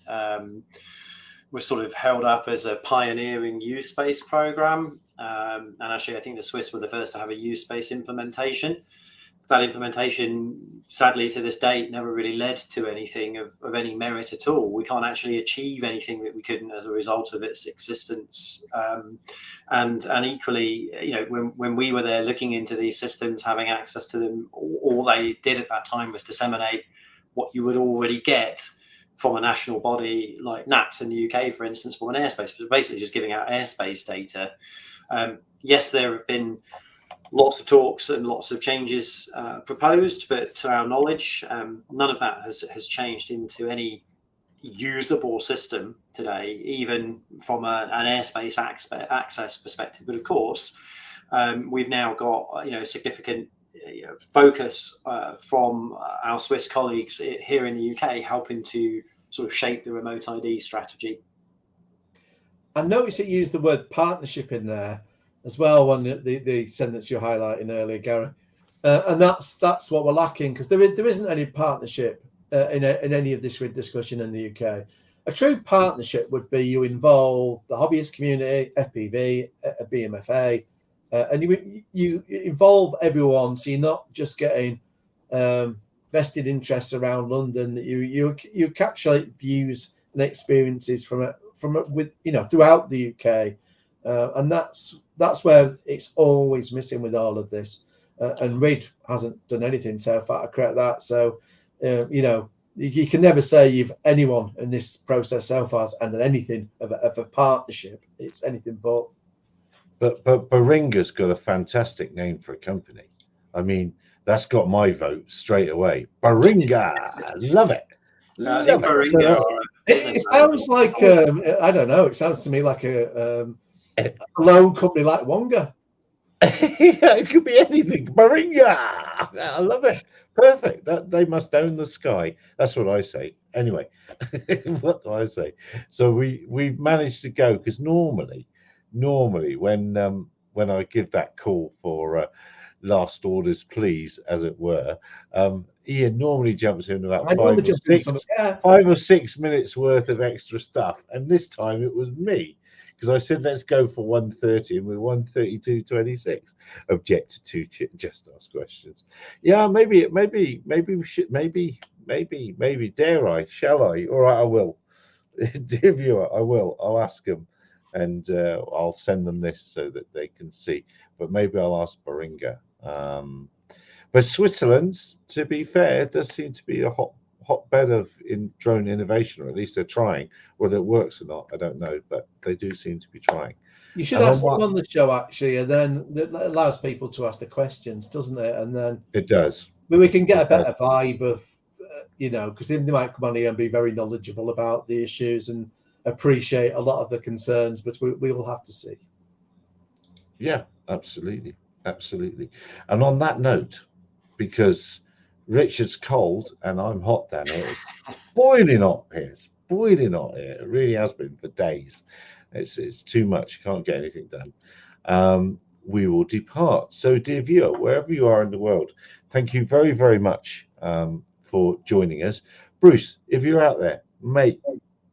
was sort of held up as a pioneering U-Space program. And actually, I think the Swiss were the first to have a U-Space implementation. That implementation, sadly, to this date, never really led to anything of any merit at all. We can't actually achieve anything that we couldn't as a result of its existence. And equally, you know, when we were there looking into these systems, having access to them, all they did at that time was disseminate what you would already get from a national body like NATS in the UK, for instance, for an airspace, but basically just giving out airspace data. Yes, there have been lots of talks and lots of changes proposed, but to our knowledge, none of that has changed into any usable system today, even from an airspace access perspective. But of course, we've now got significant focus from our Swiss colleagues here in the UK, helping to sort of shape the remote ID strategy. I noticed it used the word partnership in there as well, on the sentence you're highlighting earlier, Gary, and that's what we're lacking, because there isn't any partnership in any of this discussion in the UK. A true partnership would be you involve the hobbyist community, FPV, BMFA, and you involve everyone, so you're not just getting vested interests around London. You encapsulate views and experiences from throughout the UK, and that's where it's always missing with all of this. And RID hasn't done anything so far to correct that. So you can never say anyone in this process so far has done anything of a partnership. It's anything but. But Baringa's got a fantastic name for a company. I mean, that's got my vote straight away. Baringa, love it. I think Baringa. It sounds like I don't know. It sounds to me like a loan company like Wonga. It could be anything. Baringa, I love it. Perfect. That they must own the sky. That's what I say. Anyway, what do I say? So we've managed to go, because normally when I give that call for last orders, please, as it were, Ian normally jumps in about 5 or 6 minutes worth of extra stuff, and this time it was me, because I said let's go for 1:30 and we're 1:32:26. Objected to, just ask questions. Yeah, maybe we should, maybe dare I, shall I? All right, I will. Dear viewer, I will. I'll ask them, and I'll send them this so that they can see. But maybe I'll ask Baringa. But Switzerland, to be fair, does seem to be a hotbed of drone innovation, or at least they're trying. Whether it works or not, I don't know, but they do seem to be trying. You should ask them on the show, actually, and then it allows people to ask the questions, doesn't it? And then it does. But we can get a better vibe of, because they might come on here and be very knowledgeable about the issues and appreciate a lot of the concerns, but we will have to see. Yeah, absolutely. And on that note, because Richard's cold and I'm hot down here, it's boiling hot here. It really has been for days. It's too much. You can't get anything done. We will depart. So, dear viewer, wherever you are in the world, thank you very, very much for joining us. Bruce, if you're out there, mate,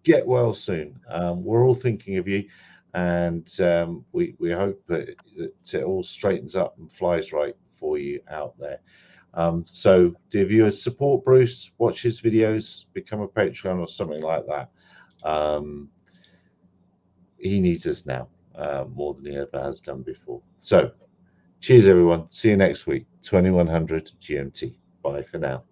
get well soon. We're all thinking of you, and we hope that it all straightens up and flies right for you out there. So dear viewers, support Bruce, watch his videos, become a Patreon or something like that. He needs us now more than he ever has done before. So cheers everyone, see you next week, 2100 GMT. Bye for now.